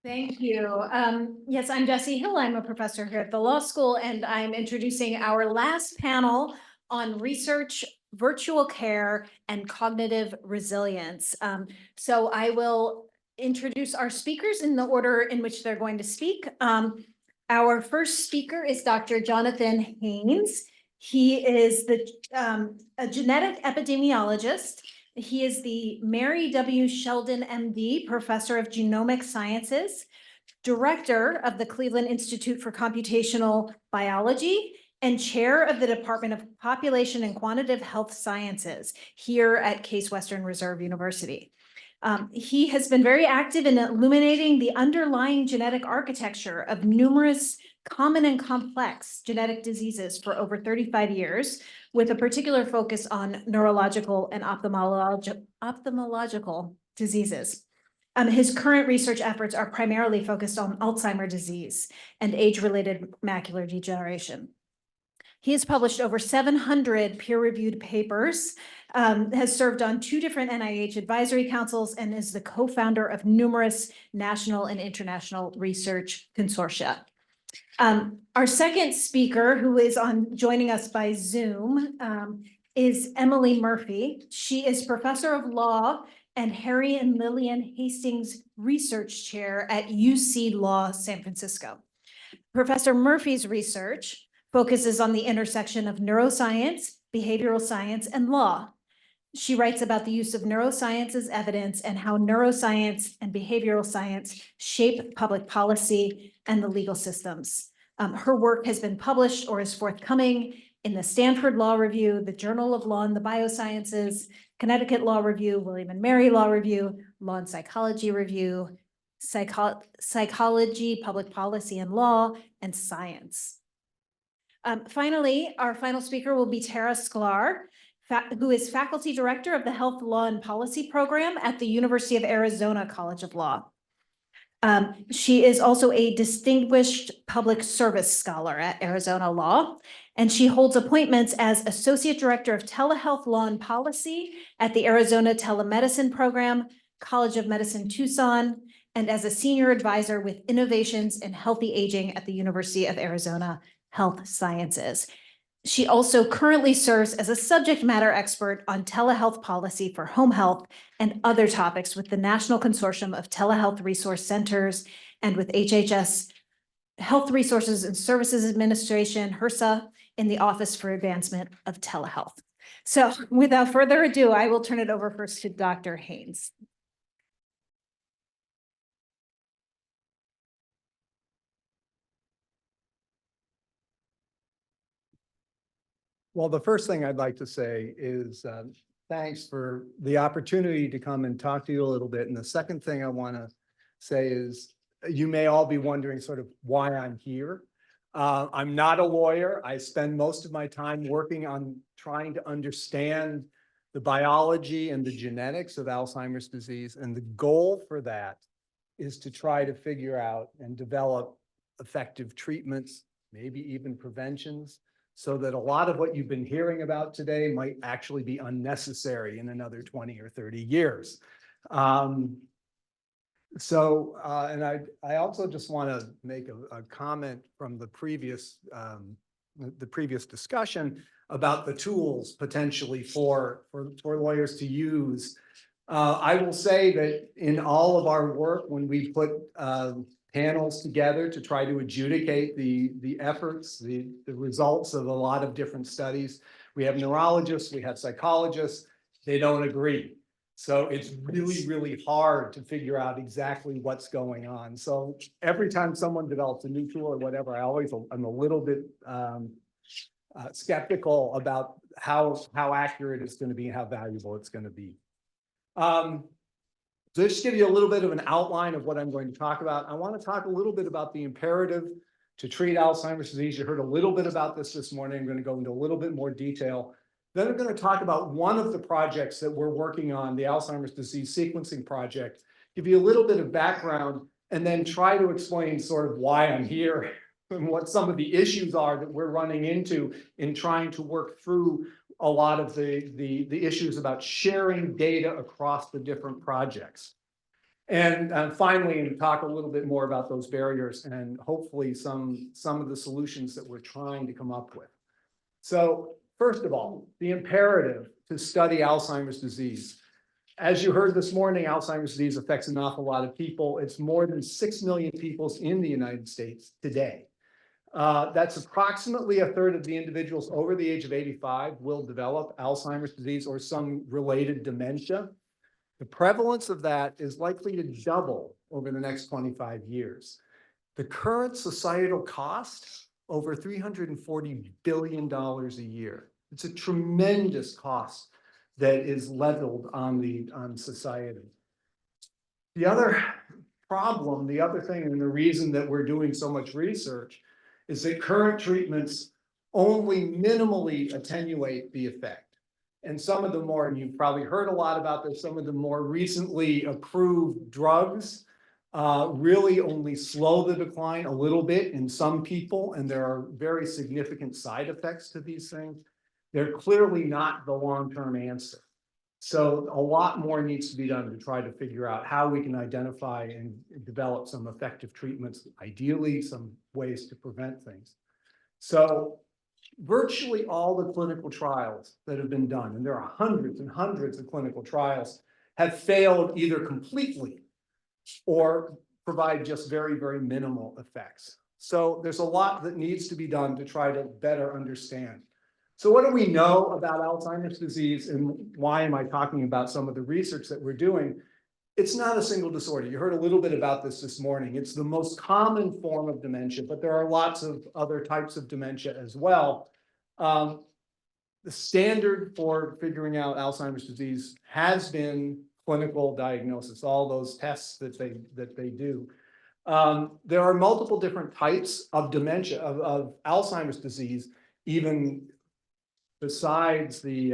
Thank you. Yes, I'm Jessie Hill. I'm a professor here at the law school, and I'm introducing our last panel on research, virtual care, and cognitive resilience. So I will introduce our speakers in the order in which they're going to speak. Our first speaker is Dr. Jonathan Haynes. He is a genetic epidemiologist. He is the Mary W. Sheldon, MD, Professor of Genomic Sciences, Director of the Cleveland Institute for Computational Biology, and Chair of the Department of Population and Quantitative Health Sciences here at Case Western Reserve University. He has been very active in illuminating the underlying genetic architecture of numerous common and complex genetic diseases for over 35 years, with a particular focus on neurological and ophthalmological diseases. His current research efforts are primarily focused on Alzheimer's disease and age-related macular degeneration. He has published over 700 peer-reviewed papers, has served on 2 different NIH advisory councils, and is the co-founder of numerous national and international research consortia. Our second speaker, who is joining us by Zoom, is Emily Murphy. She is professor of law and Harry and Lillian Hastings Research Chair at UC Law San Francisco. Professor Murphy's research focuses on the intersection of neuroscience, behavioral science, and law. She writes about the use of neuroscience as evidence and how neuroscience and behavioral science shape public policy and the legal systems. Her work has been published or is forthcoming in the Stanford Law Review, the Journal of Law and the Biosciences, Connecticut Law Review, William and Mary Law Review, Law and Psychology Review, Psychology, Public Policy and Law, and Science. Finally, our final speaker will be Tara Sklar, who is faculty director of the Health Law and Policy Program at the University of Arizona College of Law. She is also a distinguished public service scholar at Arizona Law, and she holds appointments as Associate Director of Telehealth Law and Policy at the Arizona Telemedicine Program, College of Medicine, Tucson, and as a Senior Advisor with Innovations in Healthy Aging at the University of Arizona Health Sciences. She also currently serves as a subject matter expert on telehealth policy for home health and other topics with the National Consortium of Telehealth Resource Centers and with HHS Health Resources and Services Administration, HRSA, in the Office for Advancement of Telehealth. So without further ado, I will turn it over first to Dr. Haynes. Well, the first thing I'd like to say is thanks for the opportunity to come and talk to you a little bit. And the second thing I want to say is you may all be wondering sort of why I'm here. I'm not a lawyer. I spend most of my time working on trying to understand the biology and the genetics of Alzheimer's disease. And the goal for that is to try to figure out and develop effective treatments, maybe even preventions, so that a lot of what you've been hearing about today might actually be unnecessary in another 20 or 30 years. And I also just want to make a comment from the previous discussion about the tools potentially for lawyers to use. I will say that in all of our work, when we put panels together to try to adjudicate the efforts, the results of a lot of different studies. We have neurologists, we have psychologists, they don't agree. So it's really, really hard to figure out exactly what's going on. So every time someone develops a new tool or whatever, I'm a little bit skeptical about how accurate it's going to be and how valuable it's going to be. So just to give you a little bit of an outline of what I'm going to talk about, I want to talk a little bit about the imperative to treat Alzheimer's disease. You heard a little bit about this morning. I'm going to go into a little bit more detail. Then I'm going to talk about one of the projects that we're working on, the Alzheimer's disease sequencing project, give you a little bit of background, and then try to explain sort of why I'm here and what some of the issues are that we're running into in trying to work through a lot of the issues about sharing data across the different projects. And finally, talk a little bit more about those barriers and hopefully some of the solutions that we're trying to come up with. So first of all, the imperative to study Alzheimer's disease. As you heard this morning, Alzheimer's disease affects an awful lot of people. It's more than 6 million people in the United States today. That's approximately a third of the individuals over the age of 85 will develop Alzheimer's disease or some related dementia. The prevalence of that is likely to double over the next 25 years. The current societal cost, over $340 billion a year. It's a tremendous cost that is leveled on society. The other problem, the other thing, and the reason that we're doing so much research is that current treatments only minimally attenuate the effect. And some of the more, and you've probably heard a lot about this, some of the more recently approved drugs really only slow the decline a little bit in some people, and there are very significant side effects to these things. They're clearly not the long-term answer. So a lot more needs to be done to try to figure out how we can identify and develop some effective treatments, ideally some ways to prevent things. So virtually all the clinical trials that have been done, and there are hundreds and hundreds of clinical trials, have failed either completely or provide just very, very minimal effects. So there's a lot that needs to be done to try to better understand. So what do we know about Alzheimer's disease, and why am I talking about some of the research that we're doing? It's not a single disorder. You heard a little bit about this morning. It's the most common form of dementia, but there are lots of other types of dementia as well. The standard for figuring out Alzheimer's disease has been clinical diagnosis, all those tests that they do. There are multiple different types of dementia, of Alzheimer's disease, even besides the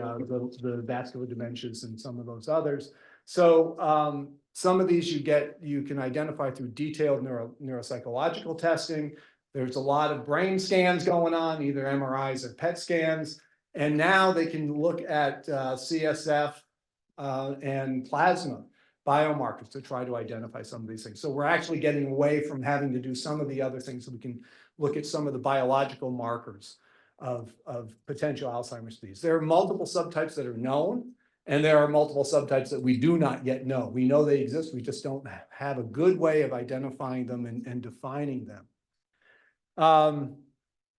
vascular dementias and some of those others. So some of these you can identify through detailed neuropsychological testing. There's a lot of brain scans going on, either MRIs or PET scans. And now they can look at CSF and plasma biomarkers to try to identify some of these things. So we're actually getting away from having to do some of the other things, so we can look at some of the biological markers of potential Alzheimer's disease. There are multiple subtypes that are known, and there are multiple subtypes that we do not yet know. We know they exist, we just don't have a good way of identifying them and defining them.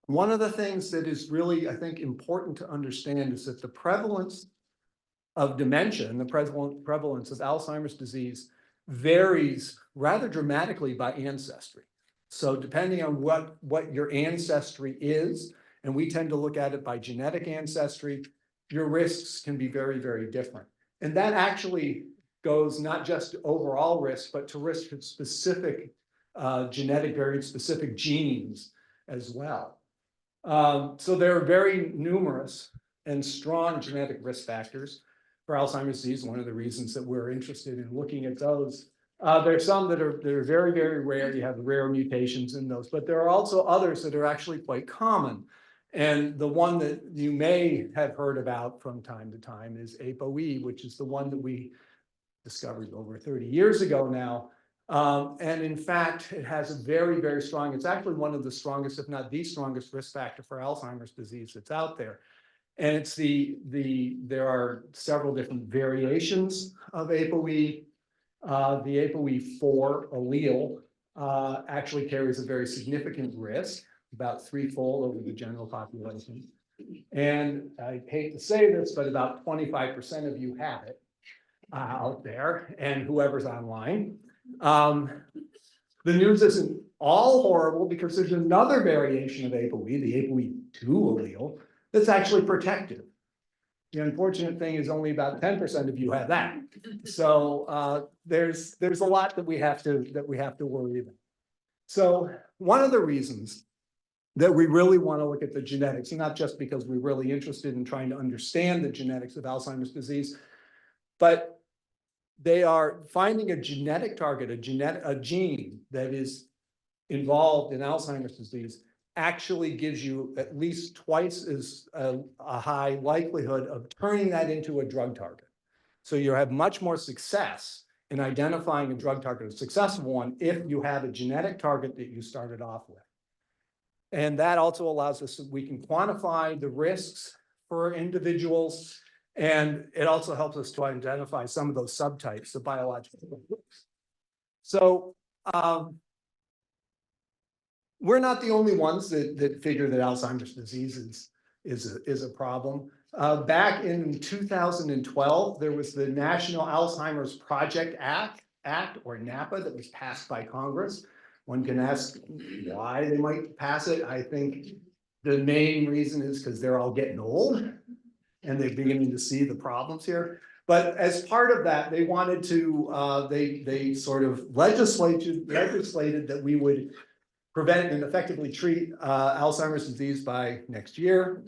One of the things that is really, I think, important to understand is that the prevalence of dementia and the prevalence of Alzheimer's disease varies rather dramatically by ancestry. So depending on what your ancestry is, and we tend to look at it by genetic ancestry, your risks can be very, very different. And that actually goes not just to overall risk, but to risk of specific genetic variants, specific genes as well. So there are very numerous and strong genetic risk factors for Alzheimer's disease. One of the reasons that we're interested in looking at those. There are some that are very, very rare. You have rare mutations in those, but there are also others that are actually quite common. And the one that you may have heard about from time to time is ApoE, which is the one that we discovered over 30 years ago now. And in fact, it has a very, very strong, it's actually one of the strongest, if not the strongest risk factor for Alzheimer's disease that's out there. And it's there are several different variations of ApoE. The ApoE4 allele actually carries a very significant risk, about threefold over the general population. And I hate to say this, but about 25% of you have it out there, and whoever's online. The news isn't all horrible, because there's another variation of ApoE, the ApoE2 allele, that's actually protective. The unfortunate thing is only about 10% of you have that. So there's a lot that we have to worry about. So one of the reasons that we really want to look at the genetics, not just because we're really interested in trying to understand the genetics of Alzheimer's disease, but they are finding a genetic target, a gene that is involved in Alzheimer's disease actually gives you at least twice as a high likelihood of turning that into a drug target. So you have much more success in identifying a drug target, a successful one, if you have a genetic target that you started off with. And that also allows us, we can quantify the risks for individuals. And it also helps us to identify some of those subtypes, the biological groups. So we're not the only ones that figure that Alzheimer's disease is a problem. Back in 2012, there was the National Alzheimer's Project Act, or NAPA, that was passed by Congress. One can ask why they might pass it. I think the main reason is because they're all getting old and they're beginning to see the problems here. But as part of that, they wanted to, they sort of legislated that we would prevent and effectively treat Alzheimer's disease by next year.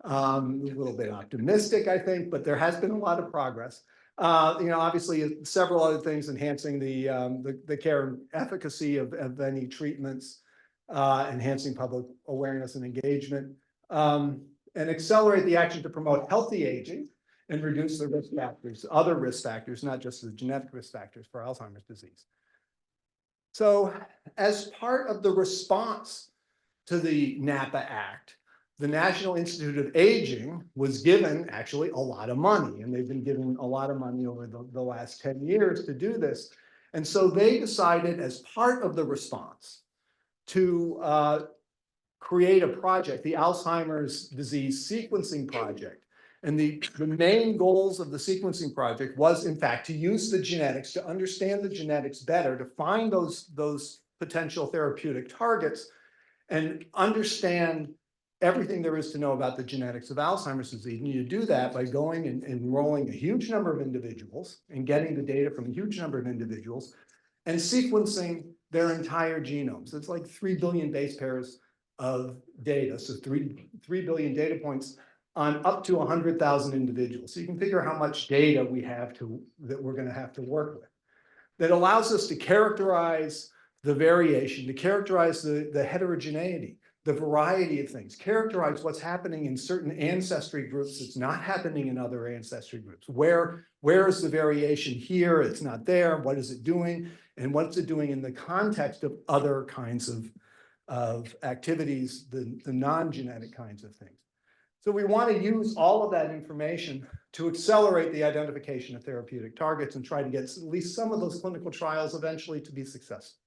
A little bit optimistic, I think, but there has been a lot of progress. Obviously, several other things enhancing the care and efficacy of any treatments, enhancing public awareness and engagement, and accelerate the action to promote healthy aging and reduce the risk factors, other risk factors, not just the genetic risk factors for Alzheimer's disease. So, as part of the response to the NAPA Act, the National Institute of Aging was given actually a lot of money, and they've been given a lot of money over the last 10 years to do this. And so they decided, as part of the response, to create a project, the Alzheimer's Disease Sequencing Project. And the main goals of the sequencing project was, in fact, to use the genetics, to understand the genetics better, to find those potential therapeutic targets, and understand everything there is to know about the genetics of Alzheimer's disease. And you do that by going and enrolling a huge number of individuals and getting the data from a huge number of individuals and sequencing their entire genomes. It's like 3 billion base pairs of data. So 3 billion data points on up to 100,000 individuals. So you can figure how much data we have that we're going to have to work with. That allows us to characterize the variation, to characterize the heterogeneity, the variety of things, characterize what's happening in certain ancestry groups that's not happening in other ancestry groups. Where is the variation here? It's not there. What is it doing? And what's it doing in the context of other kinds of activities, the non-genetic kinds of things. So we want to use all of that information to accelerate the identification of therapeutic targets and try to get at least some of those clinical trials eventually to be successful.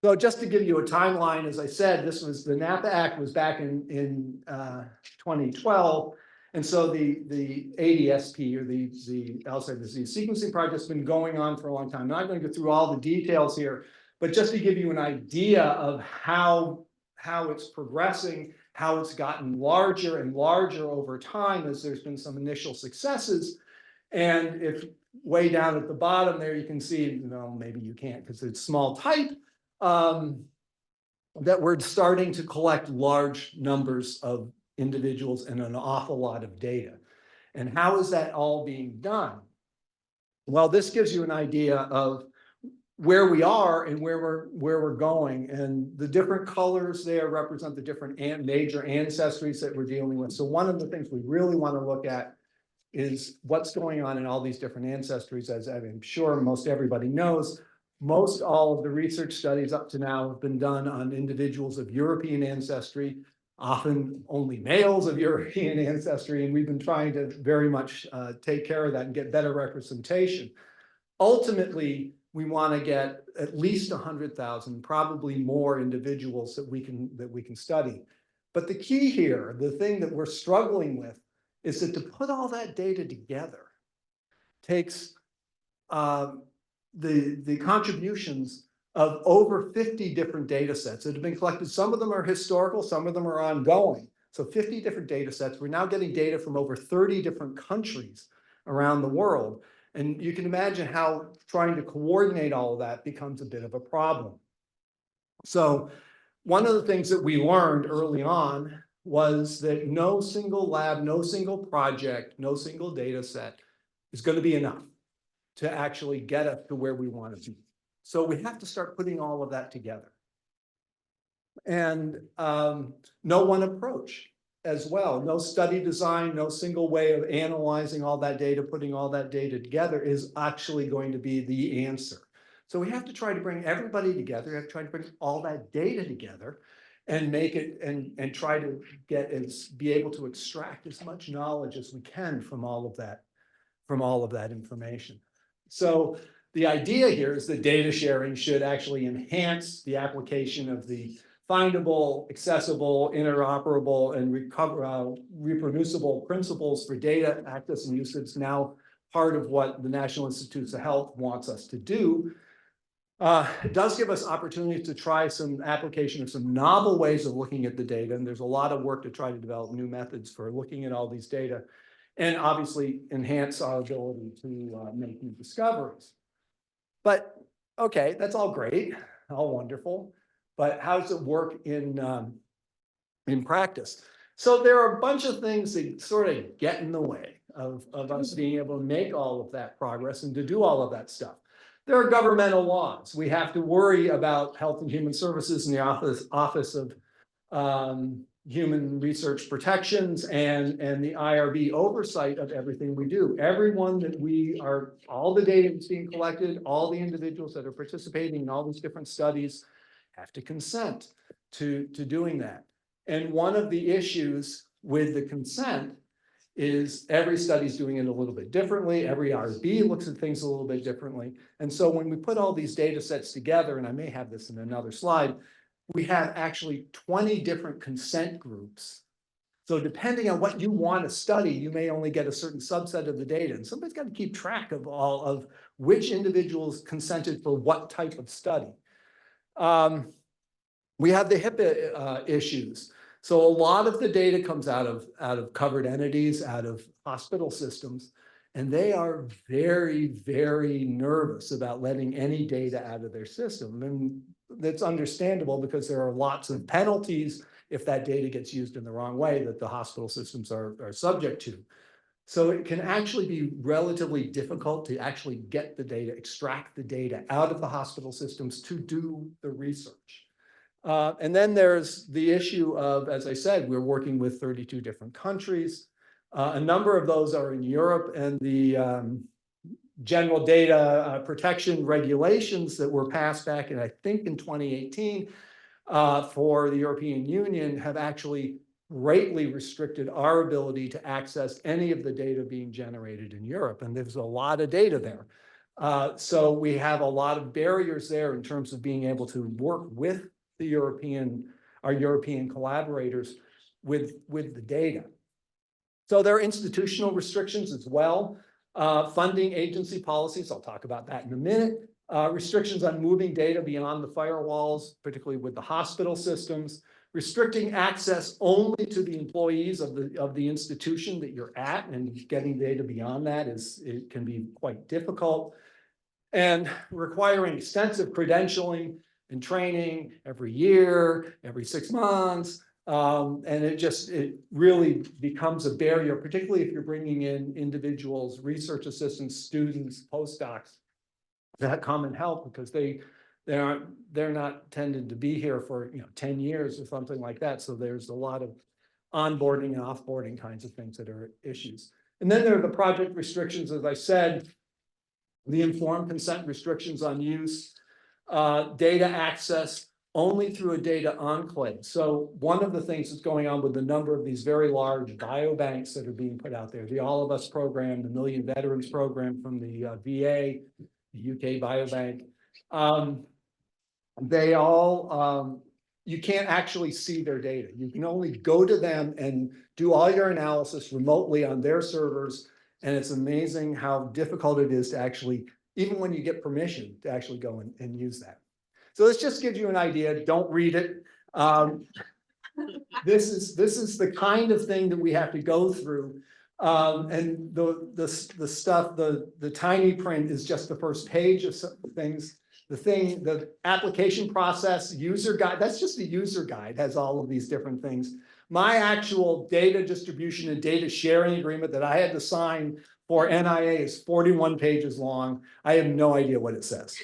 So just to give you a timeline, as I said, the NAPA Act was back in 2012. And so the ADSP, or the Alzheimer's Disease Sequencing Project, has been going on for a long time. I'm not going to go through all the details here, but just to give you an idea of how it's progressing, how it's gotten larger and larger over time as there's been some initial successes. And if way down at the bottom there, you can see, maybe you can't because it's small type, that we're starting to collect large numbers of individuals and an awful lot of data. And how is that all being done? Well, this gives you an idea of where we are and where we're going. And the different colors there represent the different major ancestries that we're dealing with. So one of the things we really want to look at is what's going on in all these different ancestries. As I'm sure most everybody knows, most all of the research studies up to now have been done on individuals of European ancestry, often only males of European ancestry. And we've been trying to very much take care of that and get better representation. Ultimately, we want to get at least 100,000, probably more individuals that we can study. But the key here, the thing that we're struggling with, is that to put all that data together takes the contributions of over 50 different data sets that have been collected. Some of them are historical, some of them are ongoing. So 50 different data sets. We're now getting data from over 30 different countries around the world. And you can imagine how trying to coordinate all of that becomes a bit of a problem. So one of the things that we learned early on was that no single lab, no single project, no single data set is going to be enough to actually get us to where we want to be. So we have to start putting all of that together. And no one approach as well. No study design, no single way of analyzing all that data, putting all that data together is actually going to be the answer. So we have to try to bring everybody together, we have to try to bring all that data together and make it and try to be able to extract as much knowledge as we can from all of that information. So the idea here is that data sharing should actually enhance the application of the findable, accessible, interoperable, and reproducible principles for data access and use. It's now part of what the National Institutes of Health wants us to do. It does give us opportunities to try some application of some novel ways of looking at the data, and there's a lot of work to try to develop new methods for looking at all these data, and obviously enhance our ability to make new discoveries. But okay, that's all great, all wonderful, but how does it work in practice? So there are a bunch of things that sort of get in the way of us being able to make all of that progress and to do all of that stuff. There are governmental laws. We have to worry about Health and Human Services and the Office of Human Research Protections and the IRB oversight of everything we do. Everyone that all the data that's being collected, all the individuals that are participating in all these different studies have to consent to doing that. And one of the issues with the consent is every study is doing it a little bit differently. Every IRB looks at things a little bit differently. And so when we put all these data sets together, and I may have this in another slide, we have actually 20 different consent groups. So depending on what you want to study, you may only get a certain subset of the data. And somebody's got to keep track of all of which individuals consented for what type of study. We have the HIPAA issues. So a lot of the data comes out of covered entities, out of hospital systems, and they are very, very nervous about letting any data out of their system. And that's understandable because there are lots of penalties if that data gets used in the wrong way that the hospital systems are subject to. So it can actually be relatively difficult to actually get the data, extract the data out of the hospital systems to do the research. And then there's the issue of, as I said, we're working with 32 different countries. A number of those are in Europe, and the general data protection regulations that were passed back in, I think, in 2018 for the European Union have actually greatly restricted our ability to access any of the data being generated in Europe. And there's a lot of data there. So we have a lot of barriers there in terms of being able to work with our European collaborators with the data. So there are institutional restrictions as well. Funding agency policies, I'll talk about that in a minute. Restrictions on moving data beyond the firewalls, particularly with the hospital systems. Restricting access only to the employees of the institution that you're at, and getting data beyond that it can be quite difficult. And requiring extensive credentialing and training every year, every 6 months. And it really becomes a barrier, particularly if you're bringing in individuals, research assistants, students, postdocs that come and help, because they're not tended to be here for 10 years or something like that. So there's a lot of onboarding and offboarding kinds of things that are issues. And then there are the project restrictions, as I said, the informed consent restrictions on use, data access only through a data enclave. So one of the things that's going on with the number of these very large biobanks that are being put out there, the All of Us program, the Million Veterans program from the VA, the UK Biobank, they all, you can't actually see their data. You can only go to them and do all your analysis remotely on their servers. And it's amazing how difficult it is to actually, even when you get permission, to actually go and use that. So this just gives you an idea. Don't read it. This is the kind of thing that we have to go through. And the stuff, the tiny print is just the first page of some things. The application process, user guide, that's just the user guide, has all of these different things. My actual data distribution and data sharing agreement that I had to sign for NIA is 41 pages long. I have no idea what it says.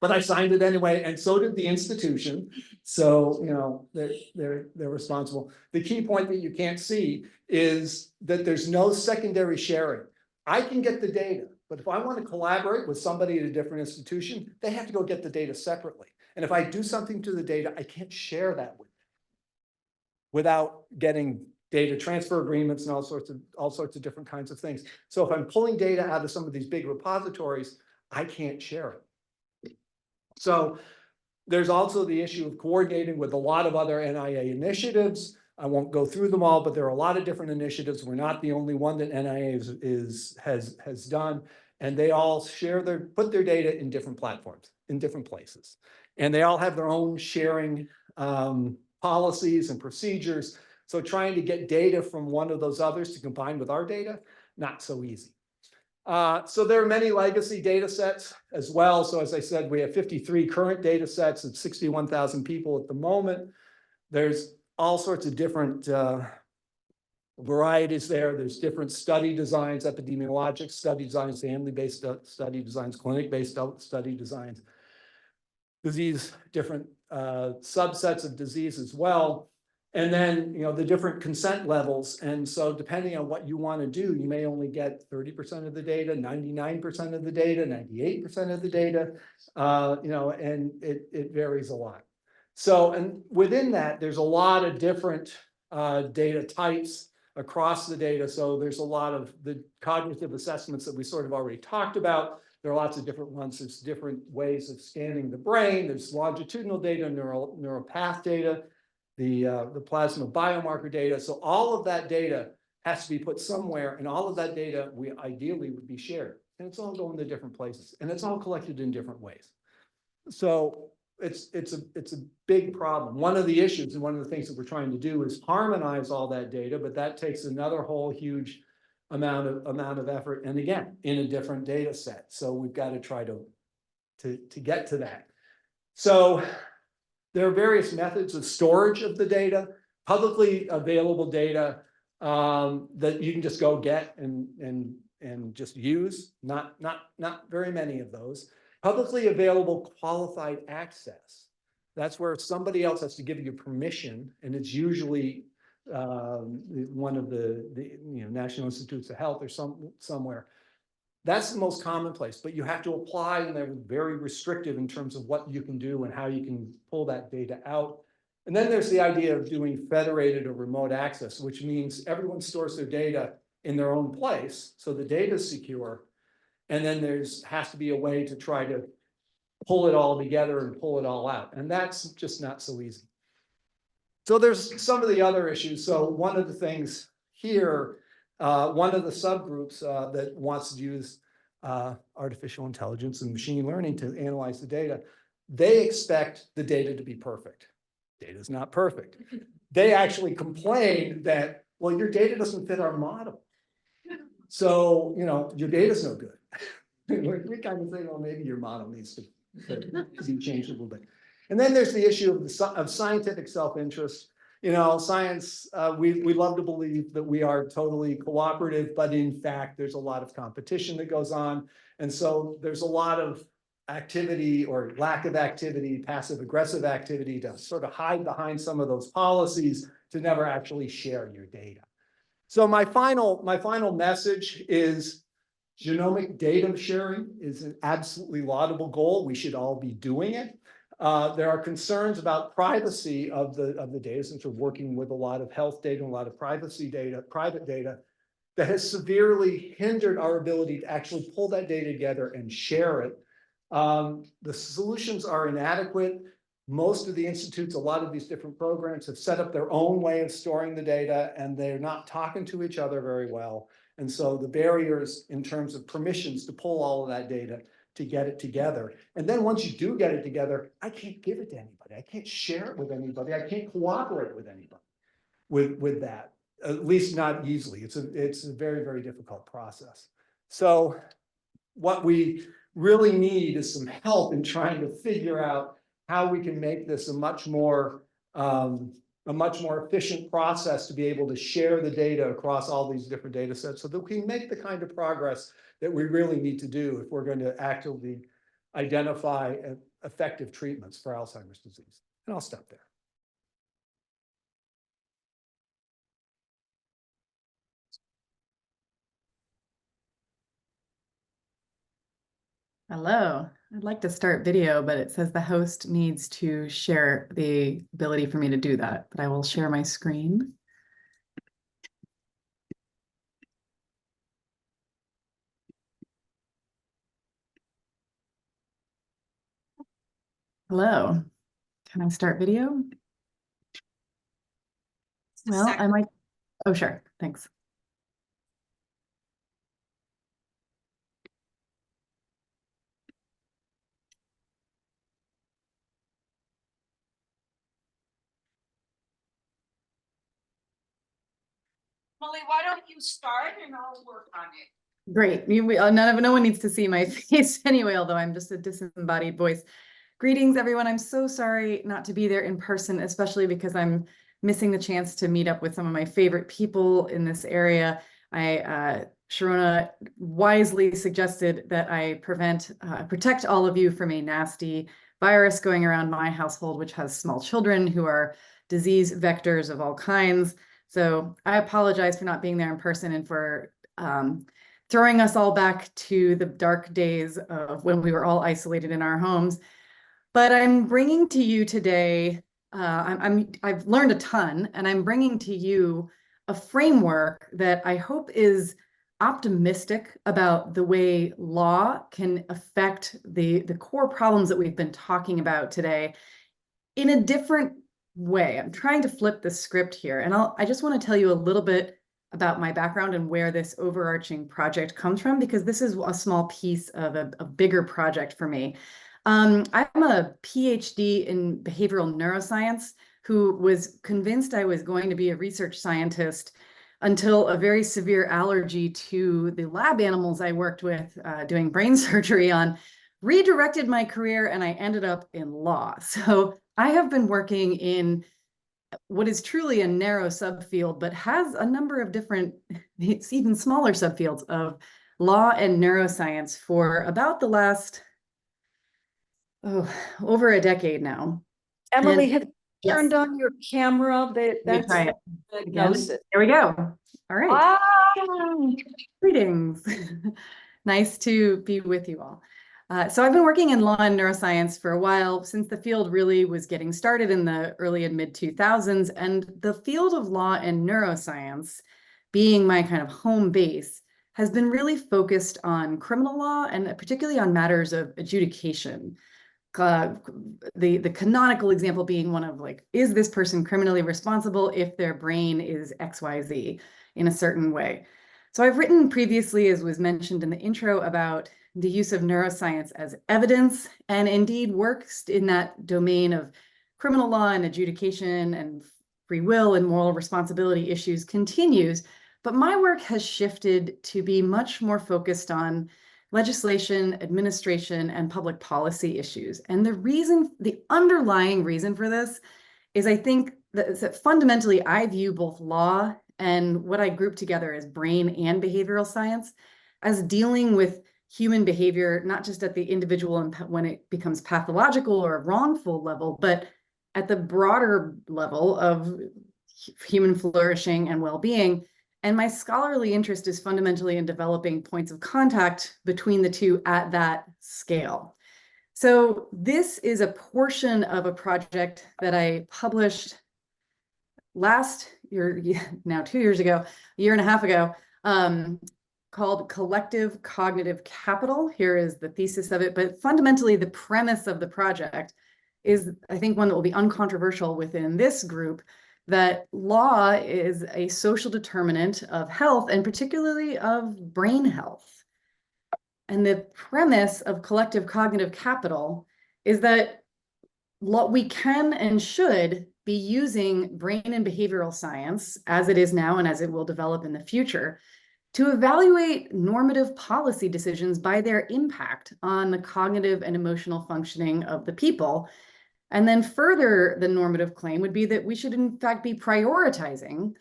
But I signed it anyway, and so did the institution. So, you know, they're responsible. The key point that you can't see is that there's no secondary sharing. I can get the data, but if I want to collaborate with somebody at a different institution, they have to go get the data separately. And if I do something to the data, I can't share that with them without getting data transfer agreements and all sorts of different kinds of things. So if I'm pulling data out of some of these big repositories, I can't share it. So there's also the issue of coordinating with a lot of other NIA initiatives. I won't go through them all, but there are a lot of different initiatives. We're not the only one that NIA has done. And they all put their data in different platforms, in different places. And they all have their own sharing policies and procedures. So trying to get data from one of those others to combine with our data, not so easy. So there are many legacy data sets as well. So as I said, we have 53 current data sets of 61,000 people at the moment. There's all sorts of different varieties there. There's different study designs, epidemiologic study designs, family-based study designs, clinic-based study designs, different subsets of disease as well. And then, you know, the different consent levels. And so depending on what you want to do, you may only get 30% of the data, 99% of the data, 98% of the data, you know, and it varies a lot. So, and within that, there's a lot of different data types across the data. So there's a lot of the cognitive assessments that we sort of already talked about. There are lots of different ones. There's different ways of scanning the brain. There's longitudinal data, neural path data, the plasma biomarker data. So all of that data has to be put somewhere, and all of that data we ideally would be shared. And it's all going to different places, and it's all collected in different ways. So it's a big problem. One of the issues and one of the things that we're trying to do is harmonize all that data, but that takes another whole huge amount of effort, and again, in a different data set. So we've got to try to get to that. So there are various methods of storage of the data, publicly available data that you can just go get and just use. Not very many of those. Publicly available qualified access. That's where somebody else has to give you permission, and it's usually one of the you know, National Institutes of Health or somewhere. That's the most commonplace, but you have to apply, and they're very restrictive in terms of what you can do and how you can pull that data out. And then there's the idea of doing federated or remote access, which means everyone stores their data in their own place, so the data is secure. And then has to be a way to try to pull it all together and pull it all out. And that's just not so easy. So there's some of the other issues. So one of the things here, one of the subgroups that wants to use artificial intelligence and machine learning to analyze the data, they expect the data to be perfect. Data is not perfect. They actually complain that, well, your data doesn't fit our model. So, you know, your data's no good. We kind of say, well, maybe your model needs to be changed a little bit. And then there's the issue of scientific self-interest. You know, science, we love to believe that we are totally cooperative, but in fact, there's a lot of competition that goes on. And so there's a lot of activity or lack of activity, passive aggressive activity to sort of hide behind some of those policies to never actually share your data. So my final message is genomic data sharing is an absolutely laudable goal. We should all be doing it. There are concerns about privacy of the data, since we're working with a lot of health data and a lot of privacy data, private data, that has severely hindered our ability to actually pull that data together and share it. The solutions are inadequate. Most of the institutes, a lot of these different programs have set up their own way of storing the data, and they're not talking to each other very well. And so the barriers in terms of permissions to pull all of that data to get it together. And then once you do get it together, I can't give it to anybody. I can't share it with anybody. I can't cooperate with anybody with that, at least not easily. It's a very, very difficult process. So what we really need is some help in trying to figure out how we can make this a much more efficient process to be able to share the data across all these different data sets so that we can make the kind of progress that we really need to do if we're going to actively identify effective treatments for Alzheimer's disease. And I'll stop there. Hello, I'd like to start video, but it says the host needs to share the ability for me to do that, but I will share my screen. Hello, can I start video? Well, I might, oh, sure, thanks. Molly, why don't you start and I'll work on it? Great, no one needs to see my face anyway, although I'm just a disembodied voice. Greetings, everyone. I'm so sorry not to be there in person, especially because I'm missing the chance to meet up with some of my favorite people in this area. Sharona wisely suggested that I protect all of you from a nasty virus going around my household, which has small children who are disease vectors of all kinds. So I apologize for not being there in person and for throwing us all back to the dark days of when we were all isolated in our homes. But I'm bringing to you today, I've learned a ton, and I'm bringing to you a framework that I hope is optimistic about the way law can affect the core problems that we've been talking about today in a different way. I'm trying to flip the script here, and I just want to tell you a little bit about my background and where this overarching project comes from, because this is a small piece of a bigger project for me. I'm a PhD in behavioral neuroscience who was convinced I was going to be a research scientist until a very severe allergy to the lab animals I worked with doing brain surgery on redirected my career, and I ended up in law. So I have been working in what is truly a narrow subfield, but has a number of different, it's even smaller subfields of law and neuroscience for about the last over a decade now. Emily, And have you turned on your camera? That's try it again. diagnosis. There we go. All right. Wow. Greetings. Nice to be with you all. So I've been working in law and neuroscience for a while, since the field really was getting started in the early and mid 2000s. And the field of law and neuroscience, being my kind of home base, has been really focused on criminal law and particularly on matters of adjudication. The canonical example being one of like, is this person criminally responsible if their brain is XYZ in a certain way? So I've written previously, as was mentioned in the intro, about the use of neuroscience as evidence, and indeed works in that domain of criminal law and adjudication and free will and moral responsibility issues continues. But my work has shifted to be much more focused on legislation, administration, and public policy issues. And the underlying reason for this is, I think that fundamentally I view both law and what I group together as brain and behavioral science as dealing with human behavior, not just at the individual and when it becomes pathological or wrongful level, but at the broader level of human flourishing and well-being. And my scholarly interest is fundamentally in developing points of contact between the two at that scale. So this is a portion of a project that I published last year, now 2 years ago, a year and a half ago, called Collective Cognitive Capital. Here is the thesis of it, but fundamentally the premise of the project is, I think, one that will be uncontroversial within this group, that law is a social determinant of health, and particularly of brain health. And the premise of collective cognitive capital is that we can and should be using brain and behavioral science, as it is now and as it will develop in the future, to evaluate normative policy decisions by their impact on the cognitive and emotional functioning of the people. And then further, the normative claim would be that we should in fact be prioritizing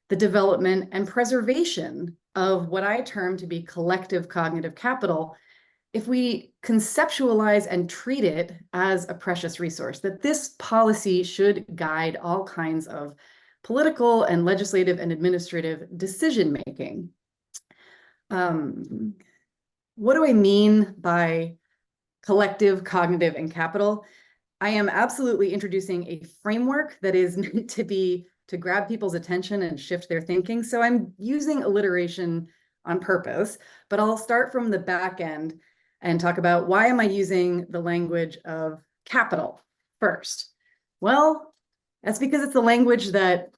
the development and preservation of what I term to be collective cognitive capital, if we conceptualize and treat it as a precious resource, that this policy should guide all kinds of political and legislative and administrative decision-making. What do I mean by collective, cognitive, and capital? I am absolutely introducing a framework that is meant to grab people's attention and shift their thinking. So I'm using alliteration on purpose, but I'll start from the back end and talk about why am I using the language of capital first? Well, that's because it's the language that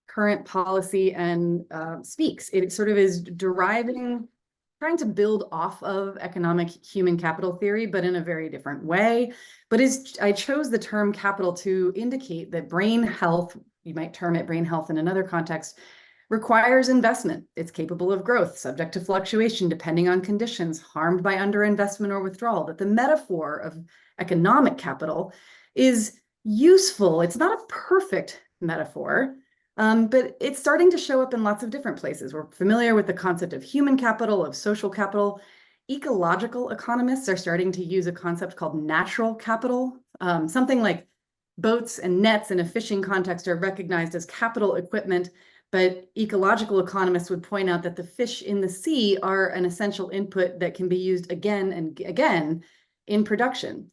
current policy and speaks. It sort of is trying to build off of economic human capital theory, but in a very different way. But I chose the term capital to indicate that brain health, you might term it brain health in another context, requires investment. It's capable of growth, subject to fluctuation, depending on conditions, harmed by underinvestment or withdrawal. That the metaphor of economic capital is useful. It's not a perfect metaphor, but it's starting to show up in lots of different places. We're familiar with the concept of human capital, of social capital. Ecological economists are starting to use a concept called natural capital. Something like boats and nets in a fishing context are recognized as capital equipment, but ecological economists would point out that the fish in the sea are an essential input that can be used again and again in production.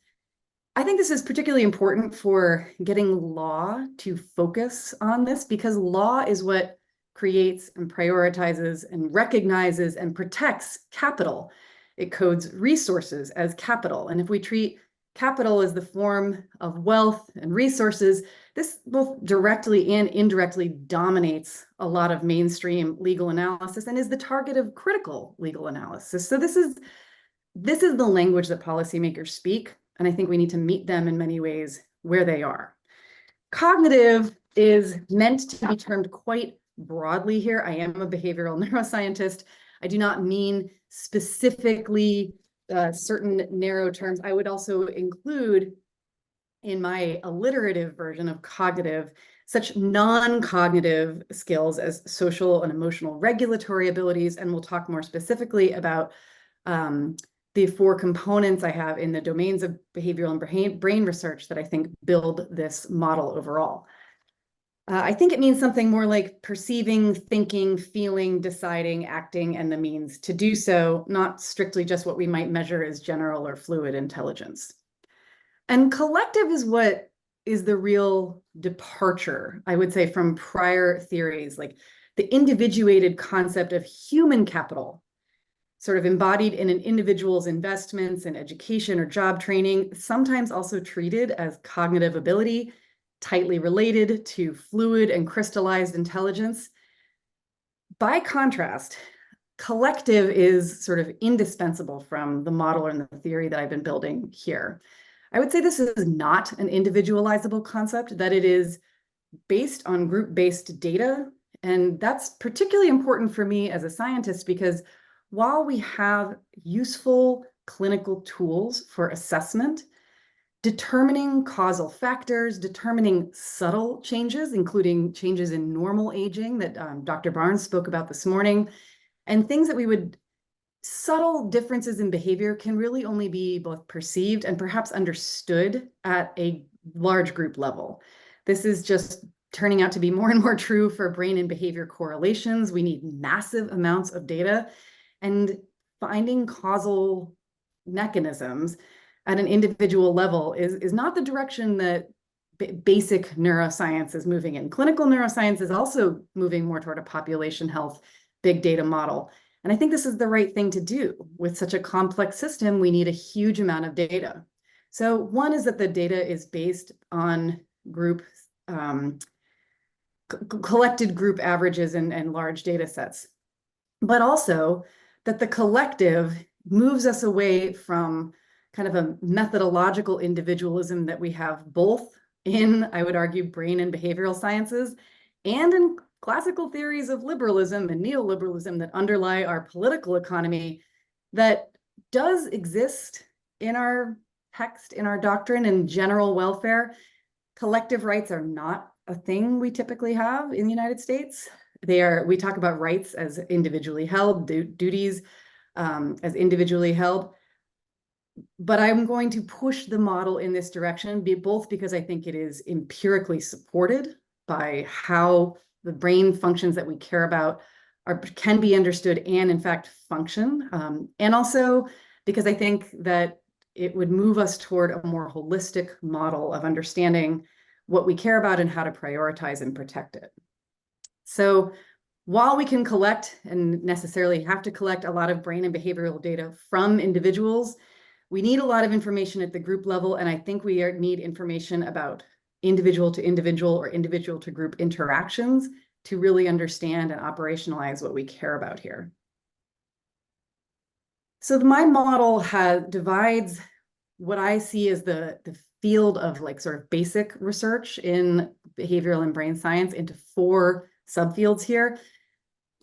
I think this is particularly important for getting law to focus on this, because law is what creates and prioritizes and recognizes and protects capital. It codes resources as capital. And if we treat capital as the form of wealth and resources, this both directly and indirectly dominates a lot of mainstream legal analysis and is the target of critical legal analysis. So this is the language that policymakers speak, and I think we need to meet them in many ways where they are. Cognitive is meant to be termed quite broadly here. I am a behavioral neuroscientist. I do not mean specifically certain narrow terms. I would also include in my alliterative version of cognitive such non-cognitive skills as social and emotional regulatory abilities, and we'll talk more specifically about the 4 components I have in the domains of behavioral and brain research that I think build this model overall. I think it means something more like perceiving, thinking, feeling, deciding, acting, and the means to do so, not strictly just what we might measure as general or fluid intelligence. And collective is what is the real departure, I would say, from prior theories, like the individuated concept of human capital, sort of embodied in an individual's investments in education or job training, sometimes also treated as cognitive ability, tightly related to fluid and crystallized intelligence. By contrast, collective is sort of indispensable from the model and the theory that I've been building here. I would say this is not an individualizable concept, that it is based on group-based data. And that's particularly important for me as a scientist, because while we have useful clinical tools for assessment, determining causal factors, determining subtle changes, including changes in normal aging that Dr. Barnes spoke about this morning, and things that subtle differences in behavior can really only be both perceived and perhaps understood at a large group level. This is just turning out to be more and more true for brain and behavior correlations. We need massive amounts of data, and finding causal mechanisms at an individual level is not the direction that basic neuroscience is moving in. Clinical neuroscience is also moving more toward a population health big data model. And I think this is the right thing to do. With such a complex system, we need a huge amount of data. So one is that the data is based on collected group averages and large data sets, but also that the collective moves us away from kind of a methodological individualism that we have both in, I would argue, brain and behavioral sciences, and in classical theories of liberalism and neoliberalism that underlie our political economy, that does exist in our text, in our doctrine, and general welfare. Collective rights are not a thing we typically have in the United States. We talk about rights as individually held, duties as individually held. But I'm going to push the model in this direction, both because I think it is empirically supported by how the brain functions that we care about can be understood and in fact function. And also because I think that it would move us toward a more holistic model of understanding what we care about and how to prioritize and protect it. So while we can collect and necessarily have to collect a lot of brain and behavioral data from individuals, we need a lot of information at the group level. And I think we need information about individual to individual or individual to group interactions to really understand and operationalize what we care about here. So my model divides what I see as the field of like sort of basic research in behavioral and brain science into 4 subfields here: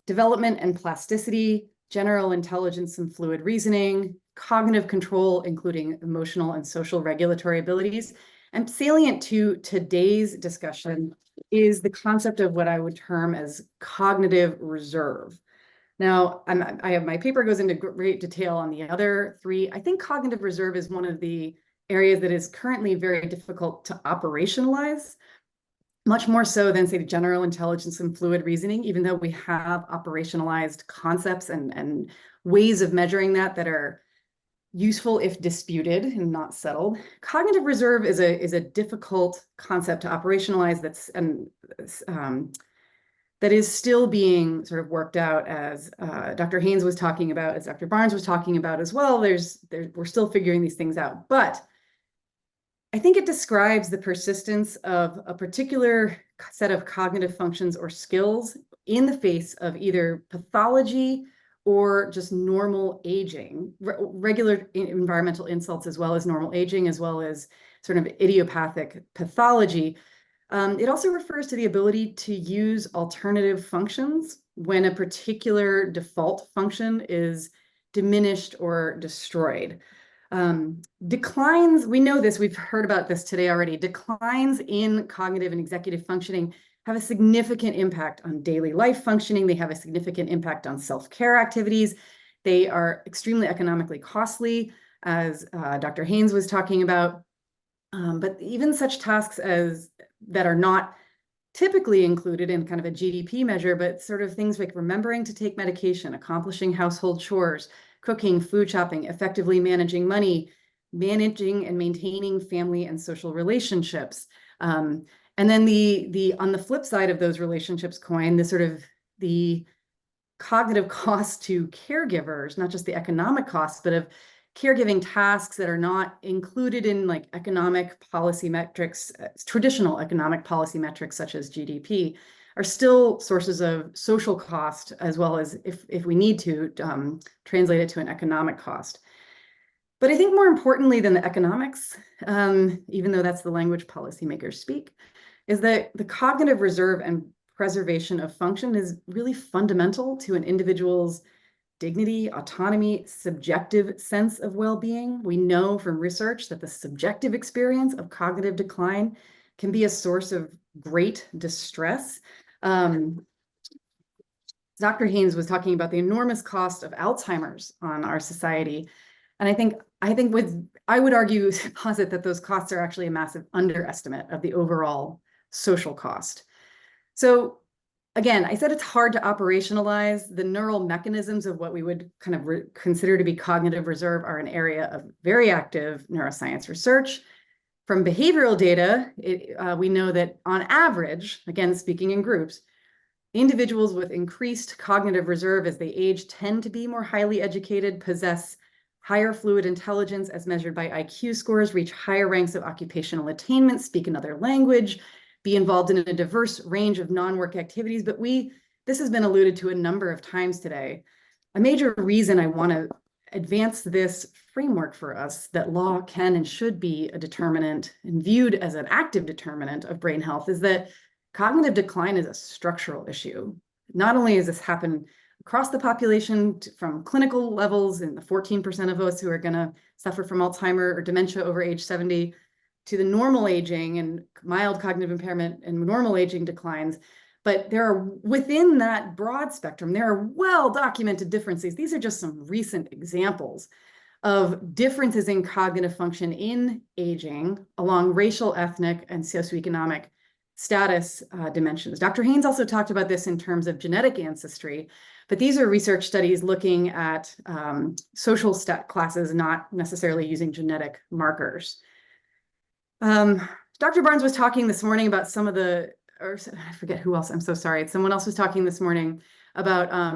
development and plasticity, general intelligence and fluid reasoning, cognitive control, including emotional and social regulatory abilities. And salient to today's discussion is the concept of what I would term as cognitive reserve. Now, I have my paper goes into great detail on the other 3. I think cognitive reserve is one of the areas that is currently very difficult to operationalize, much more so than, say, general intelligence and fluid reasoning, even though we have operationalized concepts and ways of measuring that are useful if disputed and not settled. Cognitive reserve is a difficult concept to operationalize that is still being sort of worked out, as Dr. Haynes was talking about, as Dr. Barnes was talking about as well. We're still figuring these things out, but I think it describes the persistence of a particular set of cognitive functions or skills in the face of either pathology or just normal aging, regular environmental insults, as well as normal aging, as well as sort of idiopathic pathology. It also refers to the ability to use alternative functions when a particular default function is diminished or destroyed. Declines, we know this, we've heard about this today already. Declines in cognitive and executive functioning have a significant impact on daily life functioning. They have a significant impact on self-care activities. They are extremely economically costly, as Dr. Haynes was talking about. But even such tasks that are not typically included in kind of a GDP measure, but sort of things like remembering to take medication, accomplishing household chores, cooking, food shopping, effectively managing money, managing and maintaining family and social relationships. And then on the flip side of those relationships coin, the cognitive cost to caregivers, not just the economic costs, but of caregiving tasks that are not included in like economic policy metrics, traditional economic policy metrics such as GDP, are still sources of social cost, as well as, if we need to, translate it to an economic cost. But I think more importantly than the economics, even though that's the language policymakers speak, is that the cognitive reserve and preservation of function is really fundamental to an individual's dignity, autonomy, subjective sense of well-being. We know from research that the subjective experience of cognitive decline can be a source of great distress. Dr. Haynes was talking about the enormous cost of Alzheimer's on our society. And I think I would argue, posit that those costs are actually a massive underestimate of the overall social cost. So again, I said it's hard to operationalize. The neural mechanisms of what we would kind of consider to be cognitive reserve are an area of very active neuroscience research. From behavioral data, we know that on average, again, speaking in groups, individuals with increased cognitive reserve as they age tend to be more highly educated, possess higher fluid intelligence as measured by IQ scores, reach higher ranks of occupational attainment, speak another language, be involved in a diverse range of non-work activities. But this has been alluded to a number of times today. A major reason I want to advance this framework for us that law can and should be a determinant and viewed as an active determinant of brain health is that cognitive decline is a structural issue. Not only has this happened across the population from clinical levels in the 14% of us who are going to suffer from Alzheimer's or dementia over age 70, to the normal aging and mild cognitive impairment and normal aging declines. But there are, within that broad spectrum, there are well-documented differences. These are just some recent examples of differences in cognitive function in aging along racial, ethnic, and socioeconomic status dimensions. Dr. Haynes also talked about this in terms of genetic ancestry, but these are research studies looking at social classes, not necessarily using genetic markers. Dr. Barnes was talking this morning about some of the, or I forget who else, I'm so sorry. Someone else was talking this morning about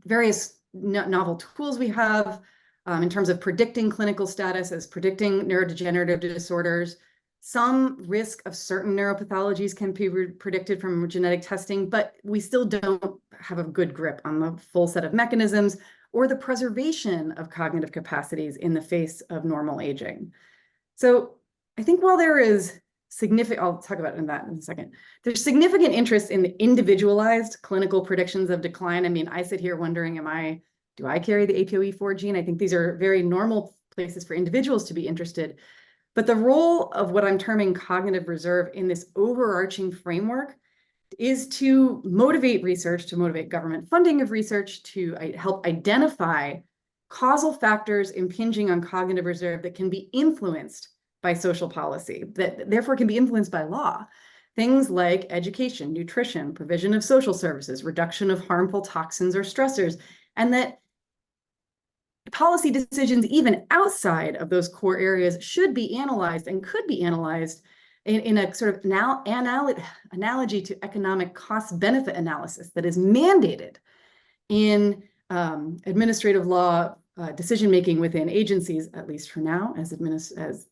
various novel tools we have in terms of predicting clinical status as predicting neurodegenerative disorders. Some risk of certain neuropathologies can be predicted from genetic testing, but we still don't have a good grip on the full set of mechanisms or the preservation of cognitive capacities in the face of normal aging. So I think while there is significant, I'll talk about that in a second, there's significant interest in the individualized clinical predictions of decline. I mean, I sit here wondering, do I carry the APOE4 gene? I think these are very normal places for individuals to be interested. But the role of what I'm terming cognitive reserve in this overarching framework is to motivate research, to motivate government funding of research, to help identify causal factors impinging on cognitive reserve that can be influenced by social policy, that therefore can be influenced by law. Things like education, nutrition, provision of social services, reduction of harmful toxins or stressors, and that policy decisions even outside of those core areas should be analyzed and could be analyzed in a sort of analogy to economic cost-benefit analysis that is mandated in administrative law decision-making within agencies, at least for now, as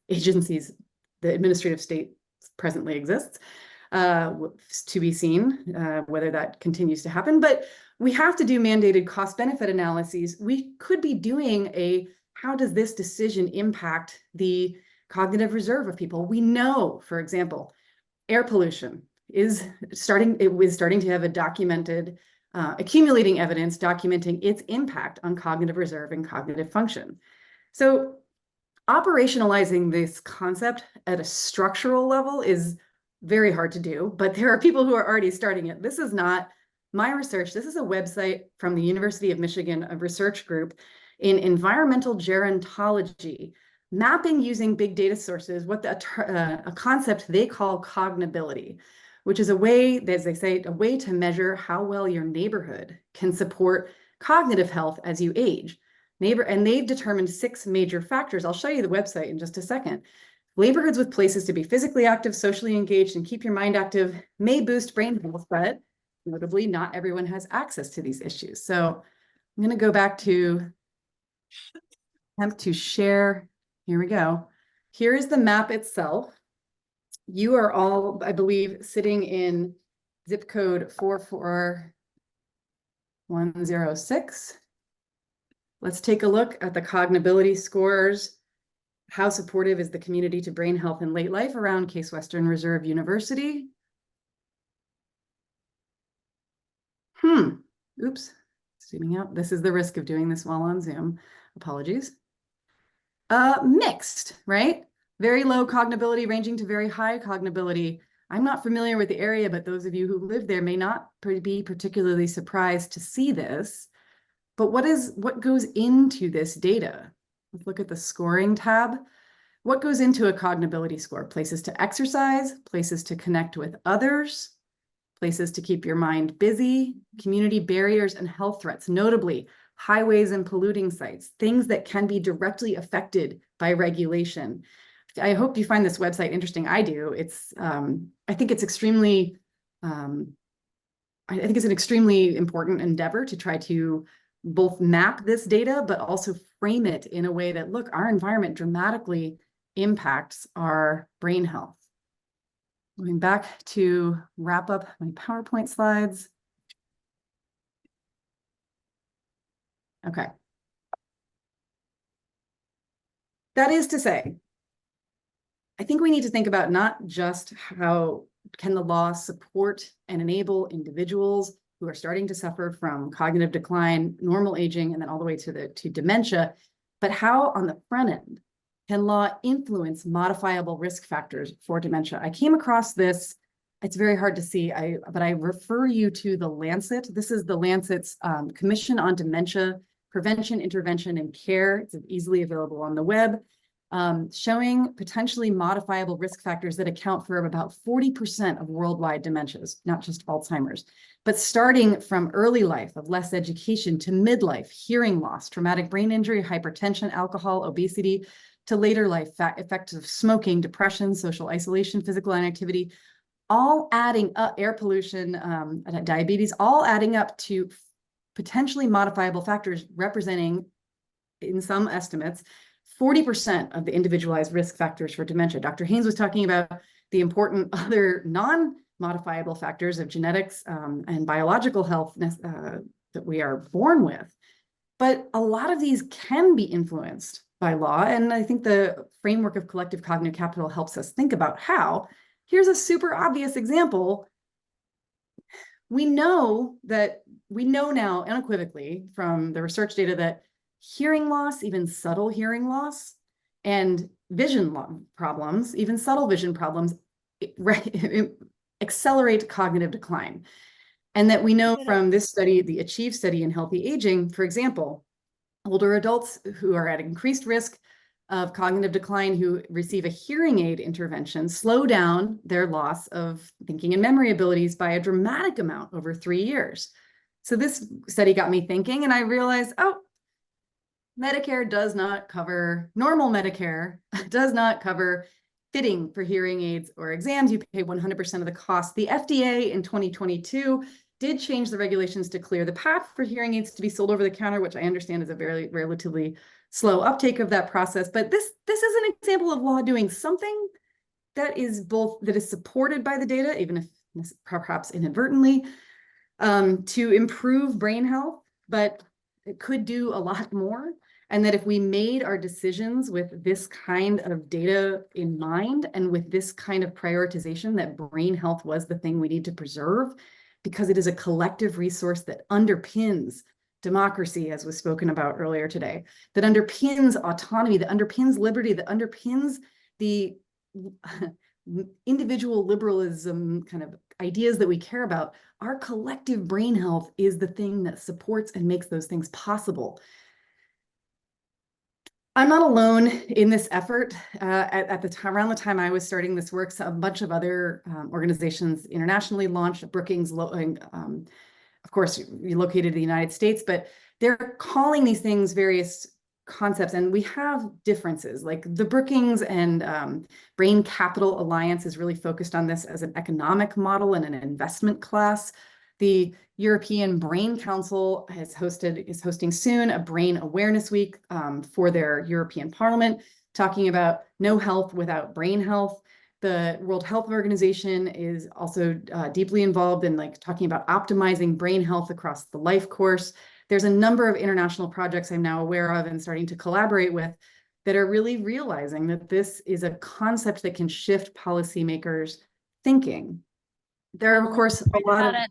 agencies, the administrative state presently exists, to be seen whether that continues to happen. But we have to do mandated cost-benefit analyses. We could be doing how does this decision impact the cognitive reserve of people? We know, for example, air pollution is starting to have a documented, accumulating evidence documenting its impact on cognitive reserve and cognitive function. So operationalizing this concept at a structural level is very hard to do, but there are people who are already starting it. This is not my research. This is a website from the University of Michigan, a research group in environmental gerontology, mapping using big data sources, a concept they call cognability, which is a way, as they say, a way to measure how well your neighborhood can support cognitive health as you age. And they've determined 6 major factors. I'll show you the website in just a second. Neighborhoods with places to be physically active, socially engaged, and keep your mind active may boost brain health, but notably, not everyone has access to these issues. So I'm going to go back to attempt to share. Here we go. Here is the map itself. You are all, I believe, sitting in zip code 44106. Let's take a look at the cognability scores. How supportive is the community to brain health in late life around Case Western Reserve University? Oops, zooming out. This is the risk of doing this while on Zoom. Apologies. Mixed, right? Very low cognability ranging to very high cognability. I'm not familiar with the area, but those of you who live there may not be particularly surprised to see this. But what goes into this data? Let's look at the scoring tab. What goes into a cognability score? Places to exercise, places to connect with others, places to keep your mind busy, community barriers and health threats, notably highways and polluting sites, things that can be directly affected by regulation. I hope you find this website interesting. I do. I think it's extremely, I think it's an extremely important endeavor to try to both map this data, but also frame it in a way that, look, our environment dramatically impacts our brain health. Going back to wrap up my PowerPoint slides. Okay. That is to say, I think we need to think about not just how can the law support and enable individuals who are starting to suffer from cognitive decline, normal aging, and then all the way to dementia, but how on the front end can law influence modifiable risk factors for dementia? I came across this, it's very hard to see, but I refer you to the Lancet. This is the Lancet's Commission on Dementia prevention, intervention, and care. It's easily available on the web, showing potentially modifiable risk factors that account for about 40% of worldwide dementias, not just Alzheimer's. But starting from early life of less education to midlife, hearing loss, traumatic brain injury, hypertension, alcohol, obesity, to later life effects of smoking, depression, social isolation, physical inactivity, all adding up, air pollution, diabetes, all adding up to potentially modifiable factors representing, in some estimates, 40% of the individualized risk factors for dementia. Dr. Haynes was talking about the important other non-modifiable factors of genetics and biological health that we are born with. But a lot of these can be influenced by law. And I think the framework of collective cognitive capital helps us think about how. Here's a super obvious example. We know now unequivocally from the research data that hearing loss, even subtle hearing loss, and vision problems, even subtle vision problems, accelerate cognitive decline. And that we know from this study, the ACHIEVE study in healthy aging, for example, older adults who are at increased risk of cognitive decline who receive a hearing aid intervention slow down their loss of thinking and memory abilities by a dramatic amount over 3 years. So this study got me thinking, and I realized, oh, Medicare does not cover, normal Medicare does not cover fitting for hearing aids or exams. You pay 100% of the cost. The FDA in 2022 did change the regulations to clear the path for hearing aids to be sold over the counter, which I understand is a very relatively slow uptake of that process. But this is an example of law doing something that is supported by the data, even if perhaps inadvertently, to improve brain health, but it could do a lot more. And that if we made our decisions with this kind of data in mind and with this kind of prioritization, that brain health was the thing we need to preserve, because it is a collective resource that underpins democracy, as was spoken about earlier today, that underpins autonomy, that underpins liberty, that underpins the individual liberalism kind of ideas that we care about. Our collective brain health is the thing that supports and makes those things possible. I'm not alone in this effort. Around the time I was starting this work, a bunch of other organizations internationally launched. Brookings, of course, located in the United States, but they're calling these things various concepts, and we have differences. Like the Brookings and Brain Capital Alliance is really focused on this as an economic model and an investment class. The European Brain Council is hosting soon a Brain Awareness Week for their European Parliament, talking about no health without brain health. The World Health Organization is also deeply involved in talking about optimizing brain health across the life course. There's a number of international projects I'm now aware of and starting to collaborate with that are really realizing that this is a concept that can shift policymakers' thinking. There are, of course, a lot of...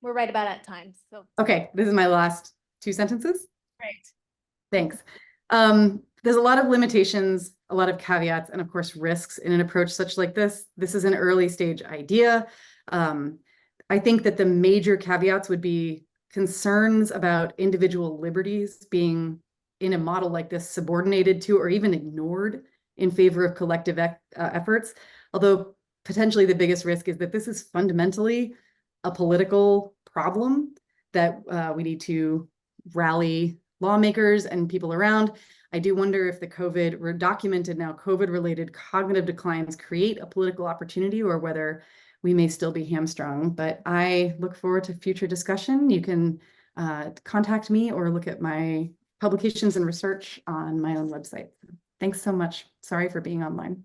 We're right about at time. So okay, this is my last 2 sentences. great. Thanks. There's a lot of limitations, a lot of caveats, and of course risks in an approach such like this. This is an early stage idea. I think that the major caveats would be concerns about individual liberties being in a model like this subordinated to or even ignored in favor of collective efforts. Although potentially the biggest risk is that this is fundamentally a political problem that we need to rally lawmakers and people around. I do wonder if the documented now COVID-related cognitive declines create a political opportunity, or whether we may still be hamstrung. But I look forward to future discussion. You can contact me or look at my publications and research on my own website. Thanks so much. Sorry for being online.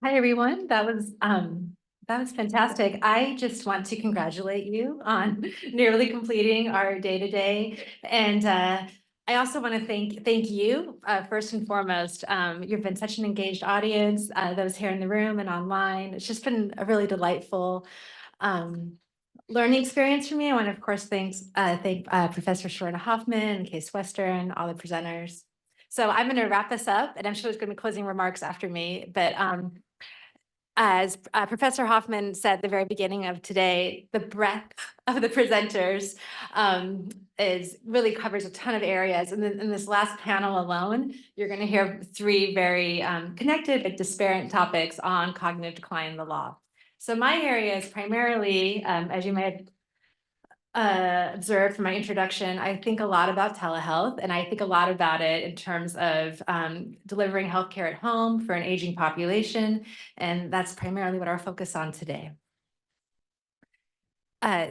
Hi, everyone. That was fantastic. I just want to congratulate you on nearly completing our day-to-day. And I also want to thank you first and foremost. You've been such an engaged audience, those here in the room and online. It's just been a really delightful learning experience for me. I want to, of course, thank Professor Shorta Hoffman and Case Western, all the presenters. So I'm going to wrap this up, and I'm sure there's going to be closing remarks after me. But as Professor Hoffman said at the very beginning of today, the breadth of the presenters is really covers a ton of areas. And then in this last panel alone, you're going to hear three very connected but disparate topics on cognitive decline in the law. So my area is primarily, as you may have observed from my introduction, I think a lot about telehealth, and I think a lot about it in terms of delivering healthcare at home for an aging population, and that's primarily what our focus on today.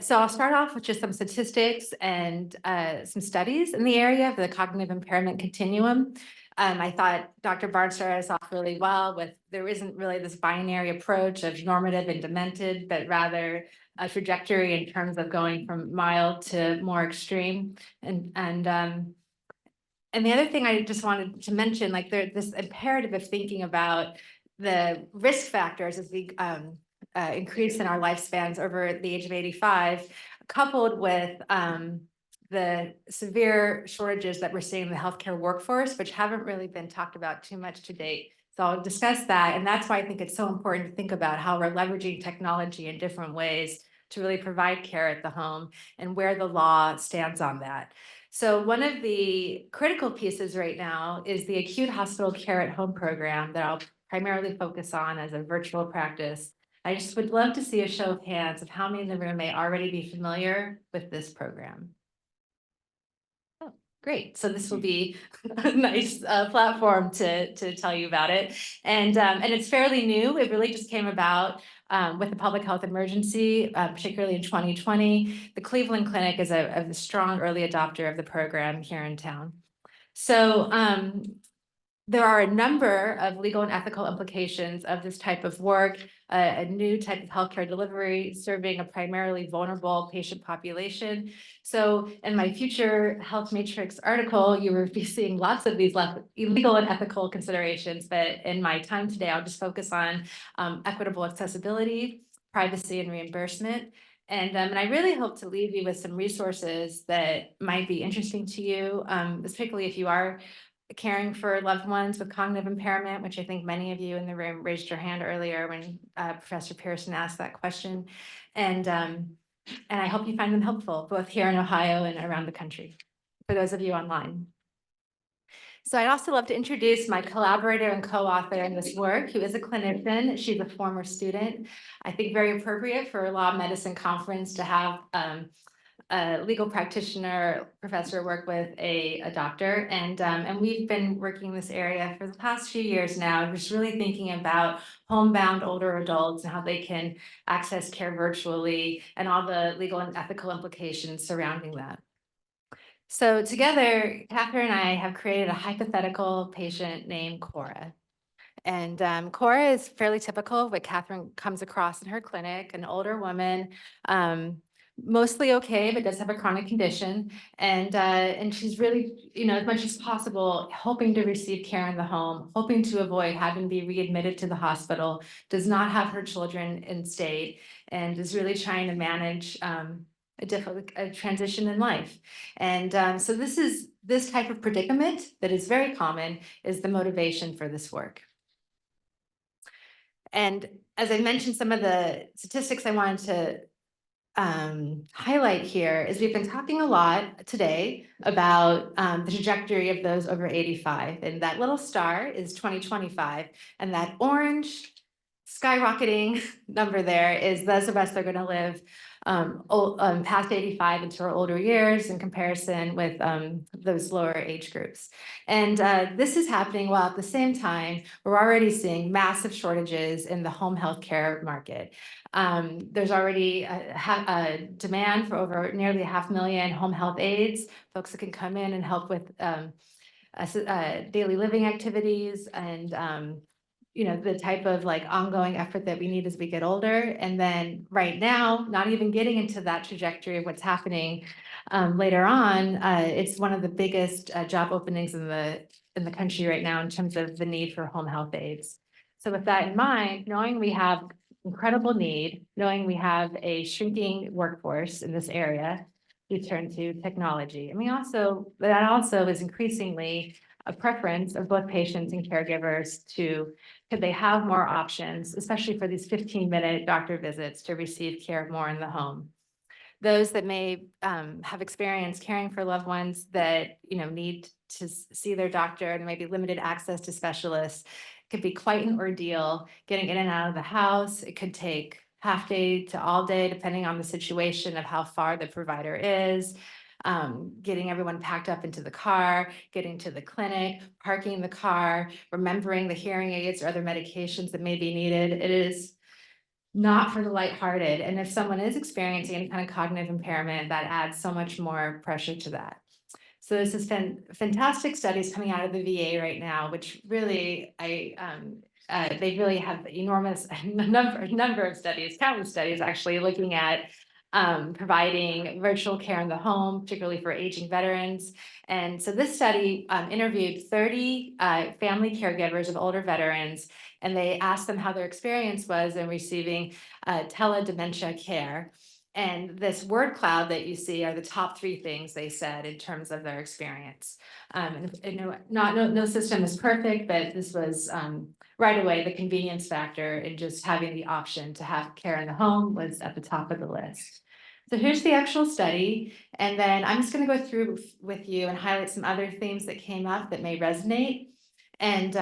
So I'll start off with just some statistics and some studies in the area of the cognitive impairment continuum. I thought Dr. Barnes started us off really well with there isn't really this binary approach of normative and demented, but rather a trajectory in terms of going from mild to more extreme. And the other thing I just wanted to mention, like this imperative of thinking about the risk factors as we increase in our lifespans over the age of 85, coupled with the severe shortages that we're seeing in the healthcare workforce, which haven't really been talked about too much to date. So I'll discuss that. And that's why I think it's so important to think about how we're leveraging technology in different ways to really provide care at the home and where the law stands on that. So one of the critical pieces right now is the acute hospital care at home program that I'll primarily focus on as a virtual practice. I just would love to see a show of hands of how many in the room may already be familiar with this program. Oh, great. So this will be a nice platform to tell you about it. And it's fairly new. It really just came about with the public health emergency, particularly in 2020. The Cleveland Clinic is a strong early adopter of the program here in town. So there are a number of legal and ethical implications of this type of work, a new type of healthcare delivery serving a primarily vulnerable patient population. So in my future Health Matrix article, you will be seeing lots of these legal and ethical considerations, but in my time today, I'll just focus on equitable accessibility, privacy, and reimbursement. And I really hope to leave you with some resources that might be interesting to you, particularly if you are caring for loved ones with cognitive impairment, which I think many of you in the room raised your hand earlier when Professor Pearson asked that question. And I hope you find them helpful, both here in Ohio and around the country, for those of you online. So I'd also love to introduce my collaborator and co-author in this work, who is a clinician. She's a former student. I think very appropriate for a law medicine conference to have a legal practitioner professor work with a doctor. And we've been working in this area for the past few years now, just really thinking about homebound older adults and how they can access care virtually and all the legal and ethical implications surrounding that. So together, Catherine and I have created a hypothetical patient named Cora. And Cora is fairly typical of what Catherine comes across in her clinic, an older woman, mostly okay, but does have a chronic condition. And she's really, as much as possible, hoping to receive care in the home, hoping to avoid having to be readmitted to the hospital, does not have her children in state, and is really trying to manage a transition in life. And so this type of predicament that is very common is the motivation for this work. And as I mentioned, some of the statistics I wanted to highlight here is we've been talking a lot today about the trajectory of those over 85, and that little star is 2025, and that orange skyrocketing number there is those of us that are going to live past 85 into our older years in comparison with those lower age groups. And this is happening while at the same time, we're already seeing massive shortages in the home health care market. There's already a demand for over nearly 500,000 home health aides, folks that can come in and help with daily living activities and the type of ongoing effort that we need as we get older. And then right now, not even getting into that trajectory of what's happening later on, it's one of the biggest job openings in the country right now in terms of the need for home health aides. So with that in mind, knowing we have incredible need, knowing we have a shrinking workforce in this area, we turn to technology. And that also is increasingly a preference of both patients and caregivers to, could they have more options, especially for these 15-minute doctor visits to receive care more in the home. Those that may have experience caring for loved ones that, need to see their doctor and maybe limited access to specialists, could be quite an ordeal getting in and out of the house. It could take half day to all day, depending on the situation of how far the provider is. Getting everyone packed up into the car, getting to the clinic, parking the car, remembering the hearing aids or other medications that may be needed. It is not for the lighthearted. And if someone is experiencing any kind of cognitive impairment, that adds so much more pressure to that. So this has been fantastic studies coming out of the VA right now, which really, they really have enormous number of studies, countless studies actually looking at providing virtual care in the home, particularly for aging veterans. And so this study interviewed 30 family caregivers of older veterans, and they asked them how their experience was in receiving teledementia care. And this word cloud that you see are the top 3 things they said in terms of their experience. No system is perfect, but this was right away, the convenience factor in just having the option to have care in the home was at the top of the list. So here's the actual study, and then I'm just going to go through with you and highlight some other themes that came up that may resonate. And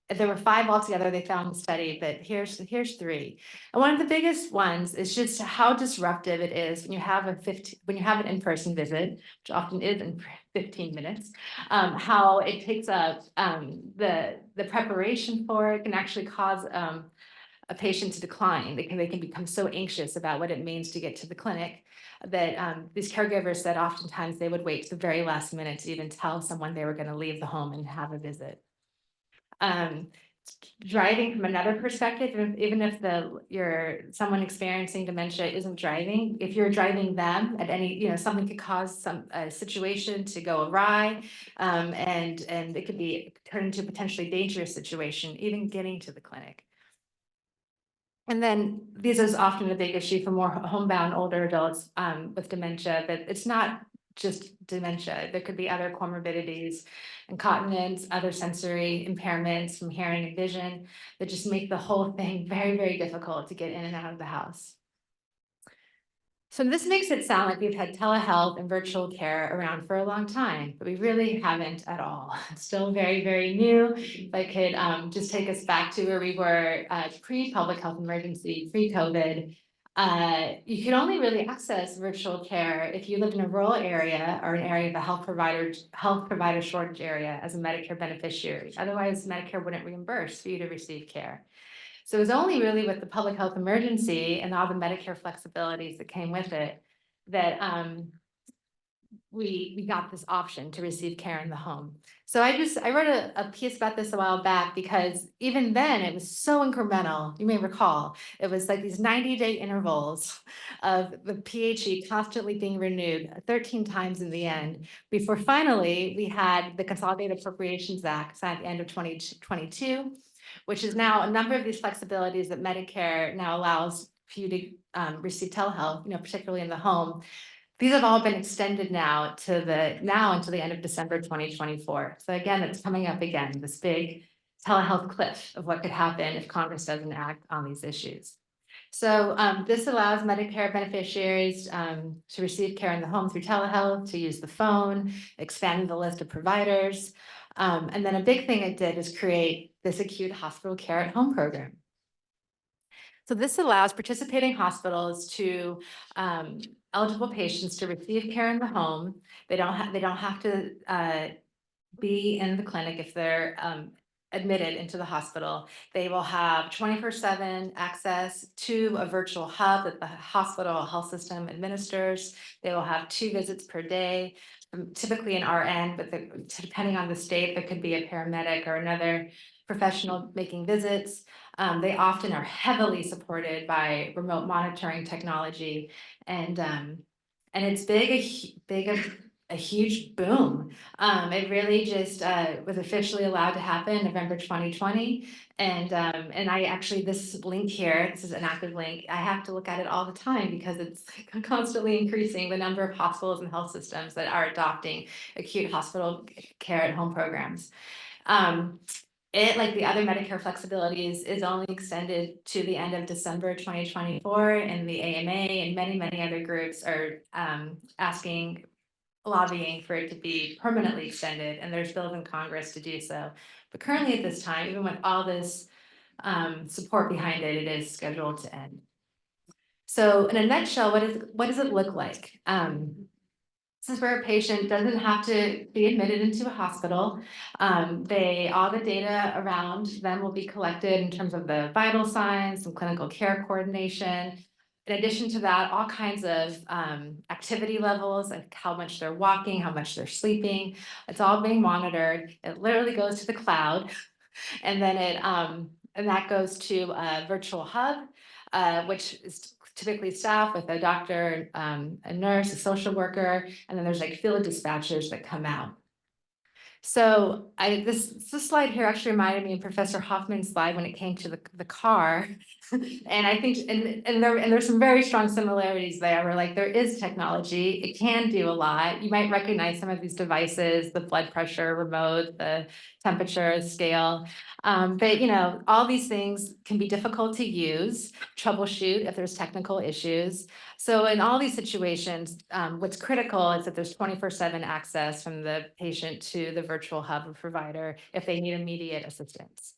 there were 5 altogether they found in the study, but here's 3. And one of the biggest ones is just how disruptive it is when you have an in-person visit, which often is in 15 minutes. How it takes up the preparation for it can actually cause a patient to decline. They can become so anxious about what it means to get to the clinic that these caregivers said oftentimes they would wait to the very last minute to even tell someone they were going to leave the home and have a visit. Driving from another perspective, even if someone experiencing dementia isn't driving, if you're driving them at any, something could cause a situation to go awry, and it could be turned into a potentially dangerous situation, even getting to the clinic. And then this is often a big issue for more homebound older adults with dementia, but it's not just dementia. There could be other comorbidities, incontinence, other sensory impairments from hearing and vision that just make the whole thing very, very difficult to get in and out of the house. So this makes it sound like we've had telehealth and virtual care around for a long time, but we really haven't at all. It's still very, very new. If I could just take us back to where we were pre-public health emergency, pre-COVID, you could only really access virtual care if you lived in a rural area or an area of a health provider shortage area as a Medicare beneficiary. Otherwise, Medicare wouldn't reimburse for you to receive care. So it was only really with the public health emergency and all the Medicare flexibilities that came with it that we got this option to receive care in the home. So I wrote a piece about this a while back because even then it was so incremental. You may recall, it was like these 90-day intervals of the PHE constantly being renewed 13 times in the end before finally we had the Consolidated Appropriations Act signed at the end of 2022, which is now a number of these flexibilities that Medicare now allows for you to receive telehealth, particularly in the home. These have all been extended now until the end of December 2024. So again, it's coming up again, this big telehealth cliff of what could happen if Congress doesn't act on these issues. So this allows Medicare beneficiaries to receive care in the home through telehealth, to use the phone, expanding the list of providers. And then a big thing it did is create this acute hospital care at home program. So this allows participating hospitals to eligible patients to receive care in the home. They don't have to be in the clinic if they're admitted into the hospital. They will have 24/7 access to a virtual hub that the hospital health system administers. They will have 2 visits per day, typically an RN, but depending on the state, there could be a paramedic or another professional making visits. They often are heavily supported by remote monitoring technology, and it's big a huge boom. It really just was officially allowed to happen November 2020. And I actually, this link here, this is an active link. I have to look at it all the time because it's constantly increasing the number of hospitals and health systems that are adopting acute hospital care at home programs. It, like the other Medicare flexibilities, is only extended to the end of December 2024, and the AMA and many, many other groups are lobbying for it to be permanently extended, and there's bills in Congress to do so. But currently at this time, even with all this support behind it, it is scheduled to end. So in a nutshell, what does it look like? This is where a patient doesn't have to be admitted into a hospital. All the data around them will be collected in terms of the vital signs, some clinical care coordination. In addition to that, all kinds of activity levels, like how much they're walking, how much they're sleeping. It's all being monitored. It literally goes to the cloud, and then and that goes to a virtual hub, which is typically staffed with a doctor, a nurse, a social worker, and then there's like field dispatchers that come out. So this slide here actually reminded me of Professor Hoffman's slide when it came to the car. And I think, and there's some very strong similarities there, where like there is technology, it can do a lot. You might recognize some of these devices, the blood pressure remote, the temperature scale. But you know, all these things can be difficult to use, troubleshoot if there's technical issues. So in all these situations, what's critical is that there's 24/7 access from the patient to the virtual hub or provider if they need immediate assistance.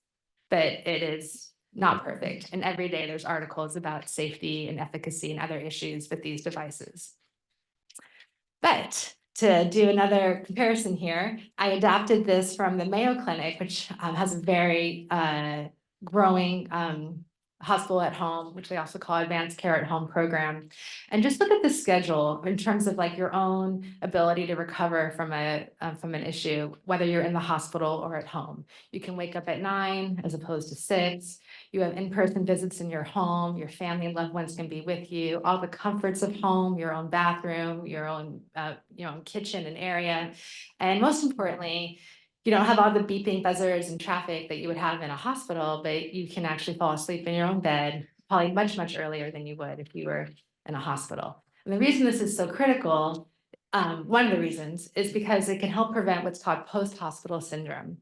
But it is not perfect. And every day there's articles about safety and efficacy and other issues with these devices. But to do another comparison here, I adapted this from the Mayo Clinic, which has a very growing hospital at home, which they also call advanced care at home program. And just look at the schedule in terms of like your own ability to recover from an issue, whether you're in the hospital or at home. You can wake up at 9 as opposed to 6. You have in-person visits in your home, your family and loved ones can be with you, all the comforts of home, your own bathroom, your own kitchen and area. And most importantly, you don't have all the beeping buzzers and traffic that you would have in a hospital, but you can actually fall asleep in your own bed, probably much, much earlier than you would if you were in a hospital. And the reason this is so critical, one of the reasons, is because it can help prevent what's called post-hospital syndrome.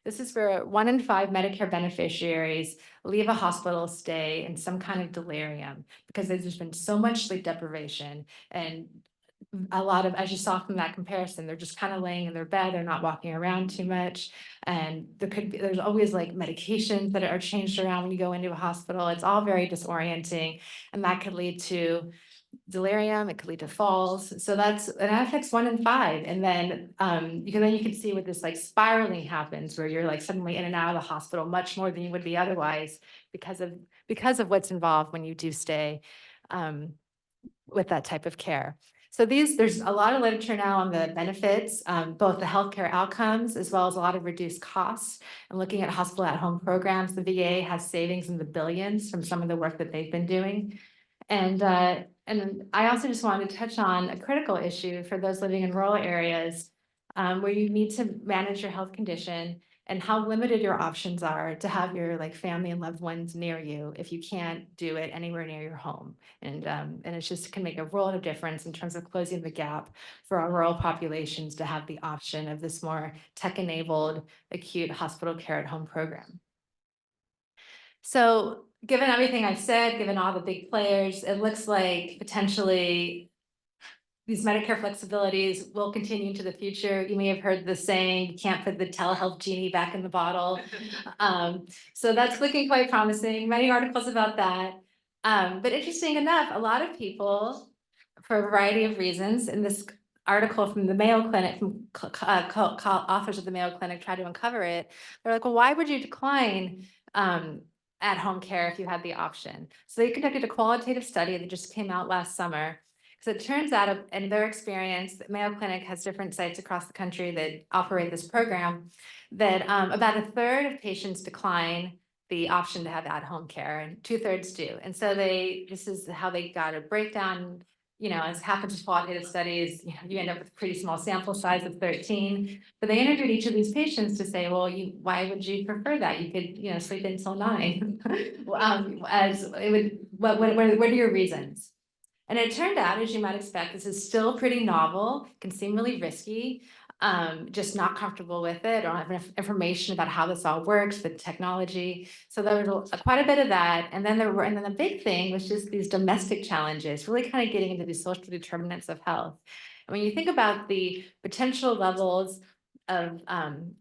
This is where 1 in 5 Medicare beneficiaries leave a hospital stay in some kind of delirium because there's been so much sleep deprivation, and a lot of, as you saw from that comparison, they're just kind of laying in their bed, they're not walking around too much. And there's always like medications that are changed around when you go into a hospital. It's all very disorienting, and that could lead to delirium, it could lead to falls. So that affects 1 in 5. And then you can see what this like spiraling happens, where you're like suddenly in and out of the hospital much more than you would be otherwise because of what's involved when you do stay with that type of care. So there's a lot of literature now on the benefits, both the healthcare outcomes, as well as a lot of reduced costs. And looking at hospital at home programs, the VA has savings in the billions from some of the work that they've been doing. And I also just wanted to touch on a critical issue for those living in rural areas, where you need to manage your health condition and how limited your options are to have your like family and loved ones near you if you can't do it anywhere near your home. And it just can make a world of difference in terms of closing the gap for our rural populations to have the option of this more tech-enabled acute hospital care at home program. So given everything I've said, given all the big players, it looks like potentially these Medicare flexibilities will continue into the future. You may have heard the saying, you can't put the telehealth genie back in the bottle. So that's looking quite promising. Many articles about that. But interesting enough, a lot of people, for a variety of reasons, in this article from the Mayo Clinic, from authors of the Mayo Clinic try to uncover it. They're like, well, why would you decline at-home care if you had the option? So they conducted a qualitative study that just came out last summer. So it turns out, in their experience, that Mayo Clinic has different sites across the country that operate this program, that about 1/3 of patients decline the option to have at-home care, and 2/3 do. And so this is how they got a breakdown, as happens with qualitative studies, you end up with a pretty small sample size of 13. But they interviewed each of these patients to say, well, why would you prefer that? You could, sleep until 9. As it would, what are your reasons? And it turned out, as you might expect, this is still pretty novel, can seem really risky, just not comfortable with it, or have enough information about how this all works, the technology. So there was quite a bit of that. And then the big thing was just these domestic challenges, really kind of getting into these social determinants of health. And when you think about the potential levels of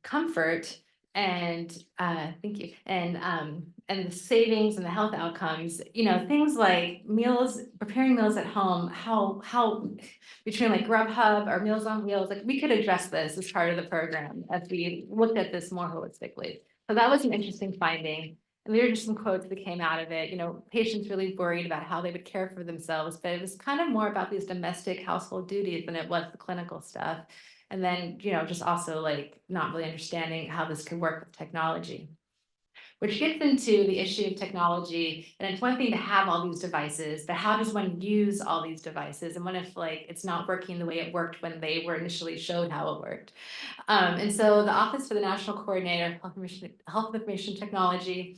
comfort and thank you, and the savings and the health outcomes, things like preparing meals at home, how between like Grubhub or Meals on Wheels, like we could address this as part of the program as we looked at this more holistically. So that was an interesting finding. And there were just some quotes that came out of it, patients really worried about how they would care for themselves, but it was kind of more about these domestic household duties than it was the clinical stuff. And then, just also like not really understanding how this could work with technology. Which gets into the issue of technology, and it's one thing to have all these devices, but how does one use all these devices? And what if it's not working the way it worked when they were initially showed how it worked? And so the Office for the National Coordinator of Health Information Technology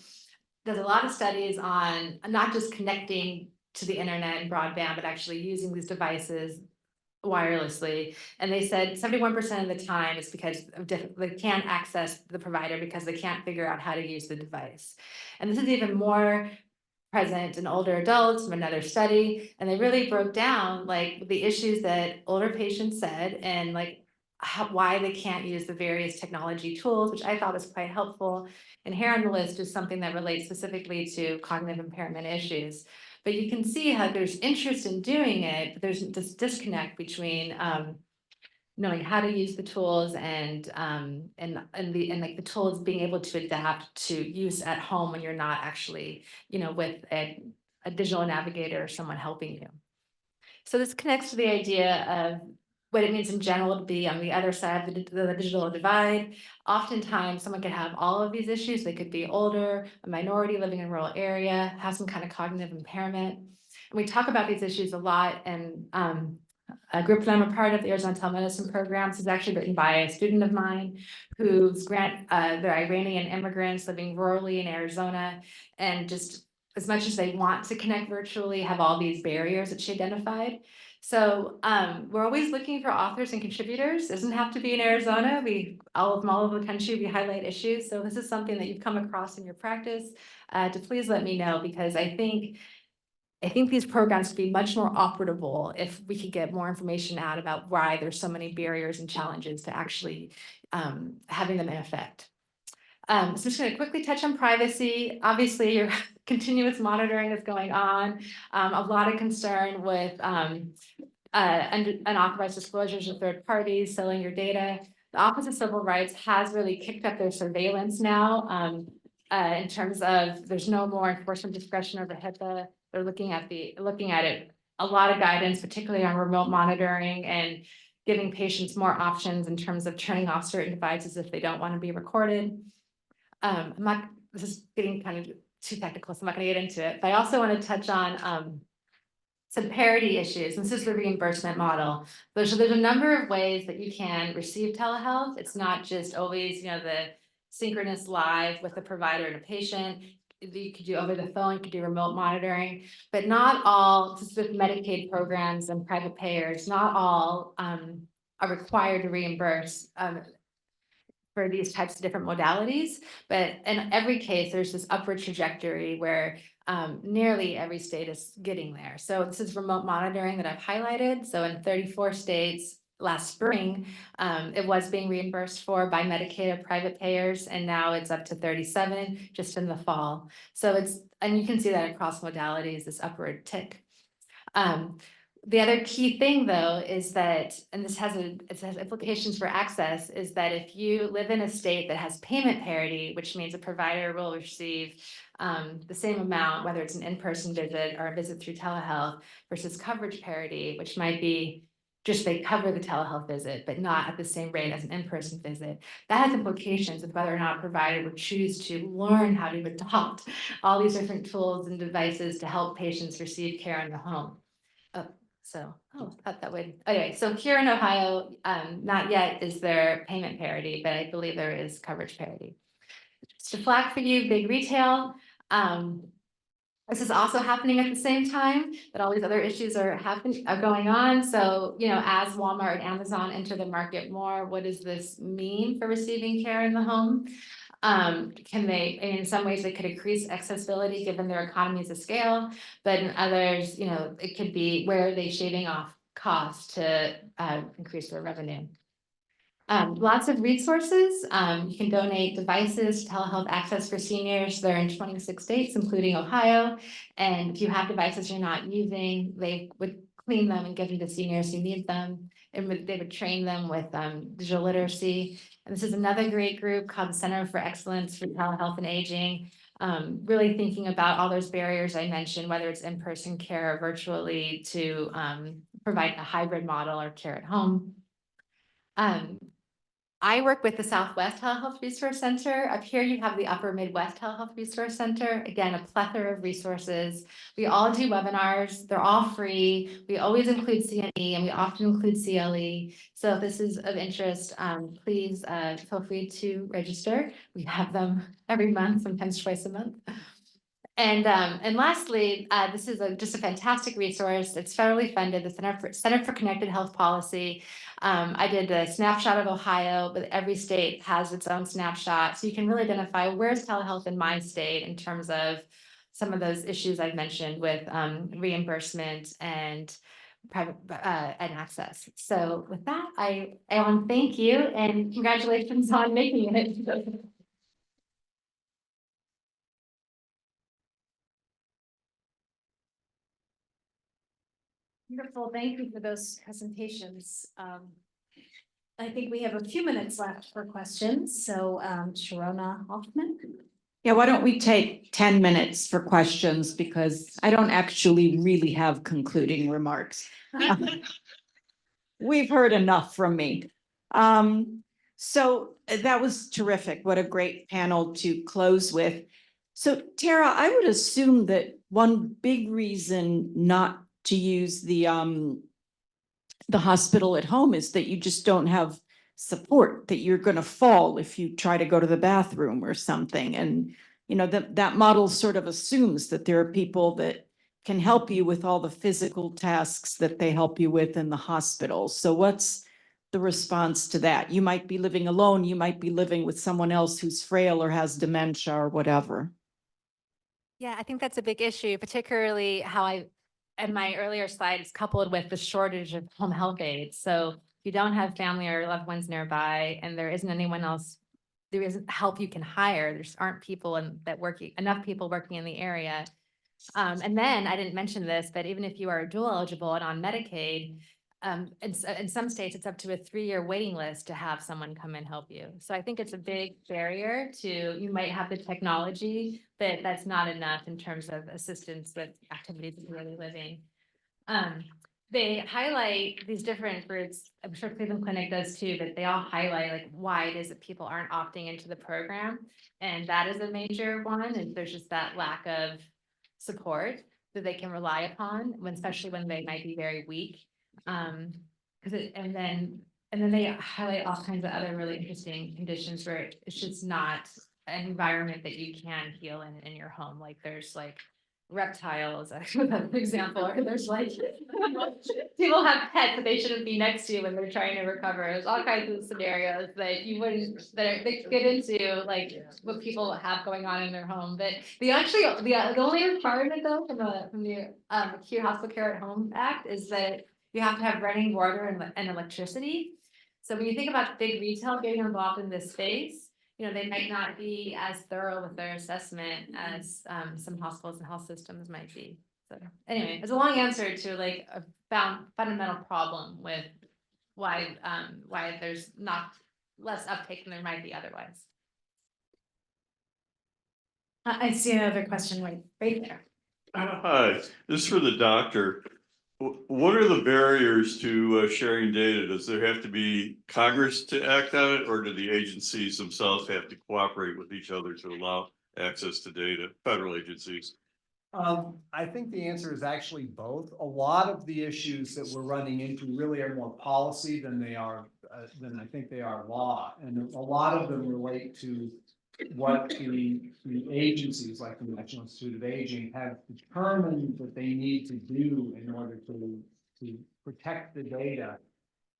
does a lot of studies on not just connecting to the internet and broadband, but actually using these devices wirelessly. And they said 71% of the time it's because of they can't access the provider because they can't figure out how to use the device. And this is even more present in older adults from another study. And they really broke down the issues that older patients said and why they can't use the various technology tools, which I thought was quite helpful. And here on the list is something that relates specifically to cognitive impairment issues. But you can see how there's interest in doing it, but there's this disconnect between knowing how to use the tools and the tools being able to adapt to use at home when you're not actually, with a digital navigator or someone helping you. So this connects to the idea of what it means in general to be on the other side of the digital divide. Oftentimes, someone could have all of these issues. They could be older, a minority living in a rural area, have some kind of cognitive impairment. And we talk about these issues a lot. And a group that I'm a part of, the Arizona Telemedicine Programs, is actually written by a student of mine who's they're Iranian immigrants living rurally in Arizona, and just as much as they want to connect virtually, have all these barriers that she identified. So we're always looking for authors and contributors. It doesn't have to be in Arizona. From all over the country, we highlight issues. So this is something that you've come across in your practice, to please let me know, because I think these programs could be much more operable if we could get more information out about why there's so many barriers and challenges to actually having them in effect. So I'm just going to quickly touch on privacy. Obviously, your continuous monitoring is going on. A lot of concern with unauthorized disclosures of third parties selling your data. The Office of Civil Rights has really kicked up their surveillance now, in terms of there's no more enforcement discretion over HIPAA. They're looking at it, a lot of guidance, particularly on remote monitoring and giving patients more options in terms of turning off certain devices if they don't want to be recorded. This is getting kind of too technical, so I'm not going to get into it, but I also want to touch on some parity issues. This is the reimbursement model. There's a number of ways that you can receive telehealth. It's not just always, the synchronous live with a provider and a patient. You could do over the phone, you could do remote monitoring, but not all, just with Medicaid programs and private payers, not all are required to reimburse for these types of different modalities. But in every case, there's this upward trajectory where nearly every state is getting there. So this is remote monitoring that I've highlighted. So in 34 states last spring, it was being reimbursed for by Medicaid or private payers, and now it's up to 37 just in the fall. So and you can see that across modalities, this upward tick. The other key thing, though, is that, and it has implications for access, is that if you live in a state that has payment parity, which means a provider will receive the same amount, whether it's an in-person visit or a visit through telehealth, versus coverage parity, which might be just they cover the telehealth visit, but not at the same rate as an in-person visit. That has implications with whether or not a provider would choose to learn how to adopt all these different tools and devices to help patients receive care in the home. So, thought that would, anyway, so here in Ohio, not yet is there payment parity, but I believe there is coverage parity. Just a flag for you, big retail. This is also happening at the same time that all these other issues are going on. So, as Walmart and Amazon enter the market more, what does this mean for receiving care in the home? Can they, in some ways, they could increase accessibility given their economies of scale, but in others, it could be where are they shaving off costs to increase their revenue. Lots of resources. You can donate devices, telehealth access for seniors. They're in 26 states, including Ohio. And if you have devices you're not using, they would clean them and give them to seniors who need them. And they would train them with digital literacy. And this is another great group called the Center for Excellence for Telehealth and Aging. Really thinking about all those barriers I mentioned, whether it's in-person care or virtually, to provide a hybrid model or care at home. I work with the Southwest Telehealth Resource Center. Up here, you have the Upper Midwest Telehealth Resource Center. Again, a plethora of resources. We all do webinars. They're all free. We always include CNE and we often include CLE. So if this is of interest, please feel free to register. We have them every month, sometimes twice a month. And lastly, this is just a fantastic resource. It's federally funded, the Center for Connected Health Policy. I did a snapshot of Ohio, but every state has its own snapshot. So you can really identify where's telehealth in my state in terms of some of those issues I've mentioned with reimbursement and private and access. So with that, I want to thank you and congratulations on making it. Wonderful, thank you for those presentations. I think we have a few minutes left for questions, so Sharona Hoffman. Yeah, why don't we take 10 minutes for questions, because I don't actually really have concluding remarks. We've heard enough from me. So that was terrific. What a great panel to close with. So Tara, I would assume that one big reason not to use the hospital at home is that you just don't have support, that you're going to fall if you try to go to the bathroom or something. And, that model sort of assumes that there are people that can help you with all the physical tasks that they help you with in the hospital. So what's the response to that? You might be living alone. You might be living with someone else who's frail or has dementia or whatever. Yeah, I think that's a big issue, particularly how in my earlier slides, coupled with the shortage of home health aides. So if you don't have family or loved ones nearby and there isn't anyone else, there isn't help you can hire. There aren't people enough people working in the area. And then I didn't mention this, but even if you are dual eligible and on Medicaid, in some states, it's up to a 3-year waiting list to have someone come and help you. So I think it's a big barrier you might have the technology, but that's not enough in terms of assistance with activities of daily living. They highlight these different groups. I'm sure Cleveland Clinic does too, but they all highlight like why it is that people aren't opting into the program. And that is a major one, and there's just that lack of support that they can rely upon, especially when they might be very weak. And then they highlight all kinds of other really interesting conditions where it's just not an environment that you can heal in your home. Like there's like reptiles, an example, or there's like people have pets that they shouldn't be next to when they're trying to recover. There's all kinds of scenarios that you wouldn't they get into, like what people have going on in their home. But the only requirement though from the Acute Hospital Care at Home Act is that you have to have running water and electricity. So when you think about big retail getting involved in this space, they might not be as thorough with their assessment as some hospitals and health systems might be. So anyway, it's a long answer to like a fundamental problem with why there's not less uptake than there might be otherwise. I see another question right there. Hi, this is for the doctor. What are the barriers to sharing data? Does there have to be Congress to act on it, or do the agencies themselves have to cooperate with each other to allow access to data, federal agencies? I think the answer is actually both. A lot of the issues that we're running into really are more policy than they are, than I think they are law. And a lot of them relate to what the agencies like the National Institute of Aging have determined that they need to do in order to protect the data.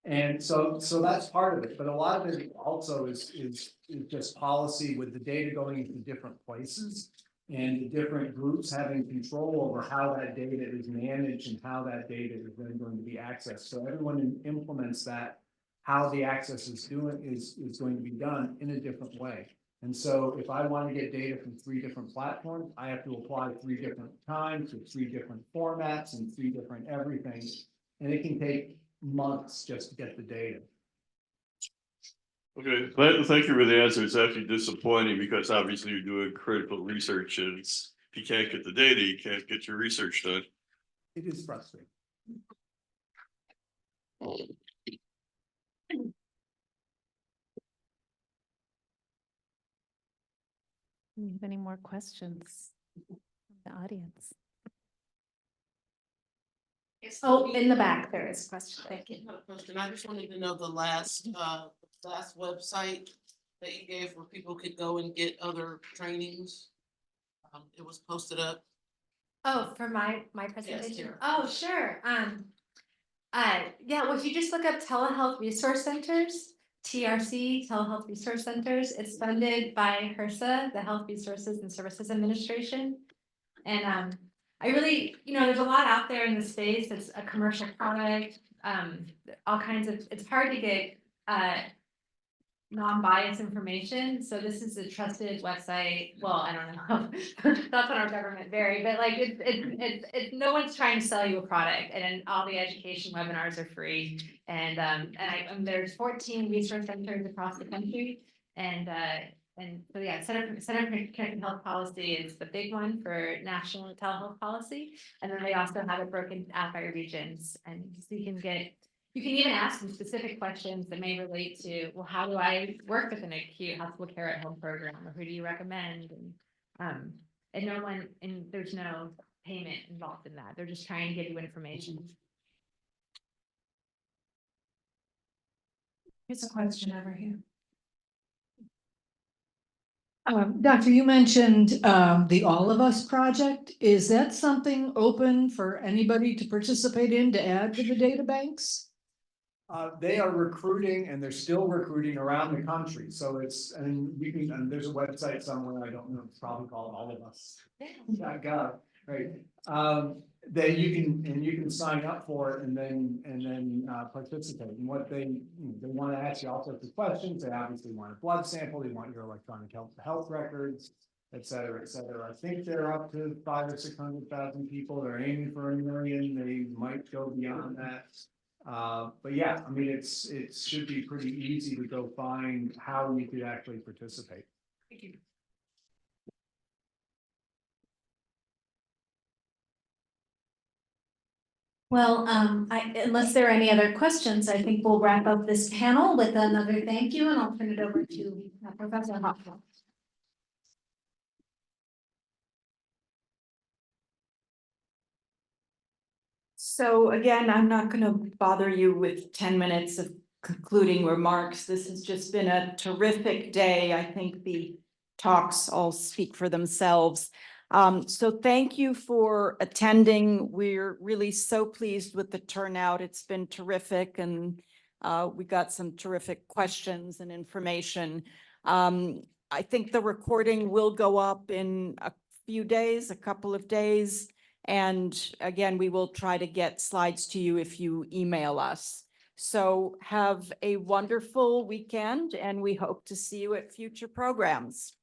And so that's part of it, but a lot of it also is just policy with the data going into different places. And the different groups having control over how that data is managed and how that data is then going to be accessed. So everyone implements that, how the access is going to be done in a different way. And so if I want to get data from 3 different platforms, I have to apply 3 different times with 3 different formats and 3 different everything. And it can take months just to get the data. Okay, thank you for the answer. It's actually disappointing because obviously you're doing critical research and if you can't get the data, you can't get your research done. It is frustrating. Do you have any more questions from the audience? Oh, in the back, there is a question. Thank you. I have a question. I just wanted to know the last website that you gave where people could go and get other trainings. It was posted up. Oh, for my presentation? here. Oh, sure. Yeah, well, if you just look up telehealth resource centers, TRC, telehealth resource centers, it's funded by HRSA, the Health Resources and Services Administration. And I really, there's a lot out there in the space. It's a commercial product, all kinds of, it's hard to get non-biased information. So this is a trusted website. Well, I don't know. That's what our government vary, but like it's no one's trying to sell you a product, and all the education webinars are free. And there's 14 resource centers across the country, and so yeah, Center for Connected Health Policy is the big one for national telehealth policy, and then they also have it broken out by regions, and so you can even ask them specific questions that may relate to, well, how do I work with an acute hospital care at home program, or who do you recommend? And there's no payment involved in that. They're just trying to give you information. Here's a question over here. Doctor, you mentioned the All of Us project. Is that something open for anybody to participate in to add to the data banks? They are recruiting and they're still recruiting around the country. So and there's a website somewhere, I don't know, it's probably called All of Us. .gov, right? That you can sign up for it and then participate. And what they want to ask you all sorts of questions. They obviously want a blood sample, they want your electronic health records, et cetera, et cetera. I think they're up to 500,000 or 600,000 people. They're aiming for 1 million. They might go beyond that. But yeah, I mean, it should be pretty easy to go find how you could actually participate. Thank you. Well, unless there are any other questions, I think we'll wrap up this panel with another thank you, and I'll turn it over to Professor Hoffman. So again, I'm not going to bother you with 10 minutes of concluding remarks. This has just been a terrific day. I think the talks all speak for themselves. So thank you for attending. We're really so pleased with the turnout. It's been terrific, and we got some terrific questions and information. I think the recording will go up in a few days, a couple of days. And again, we will try to get slides to you if you email us. So have a wonderful weekend, and we hope to see you at future programs.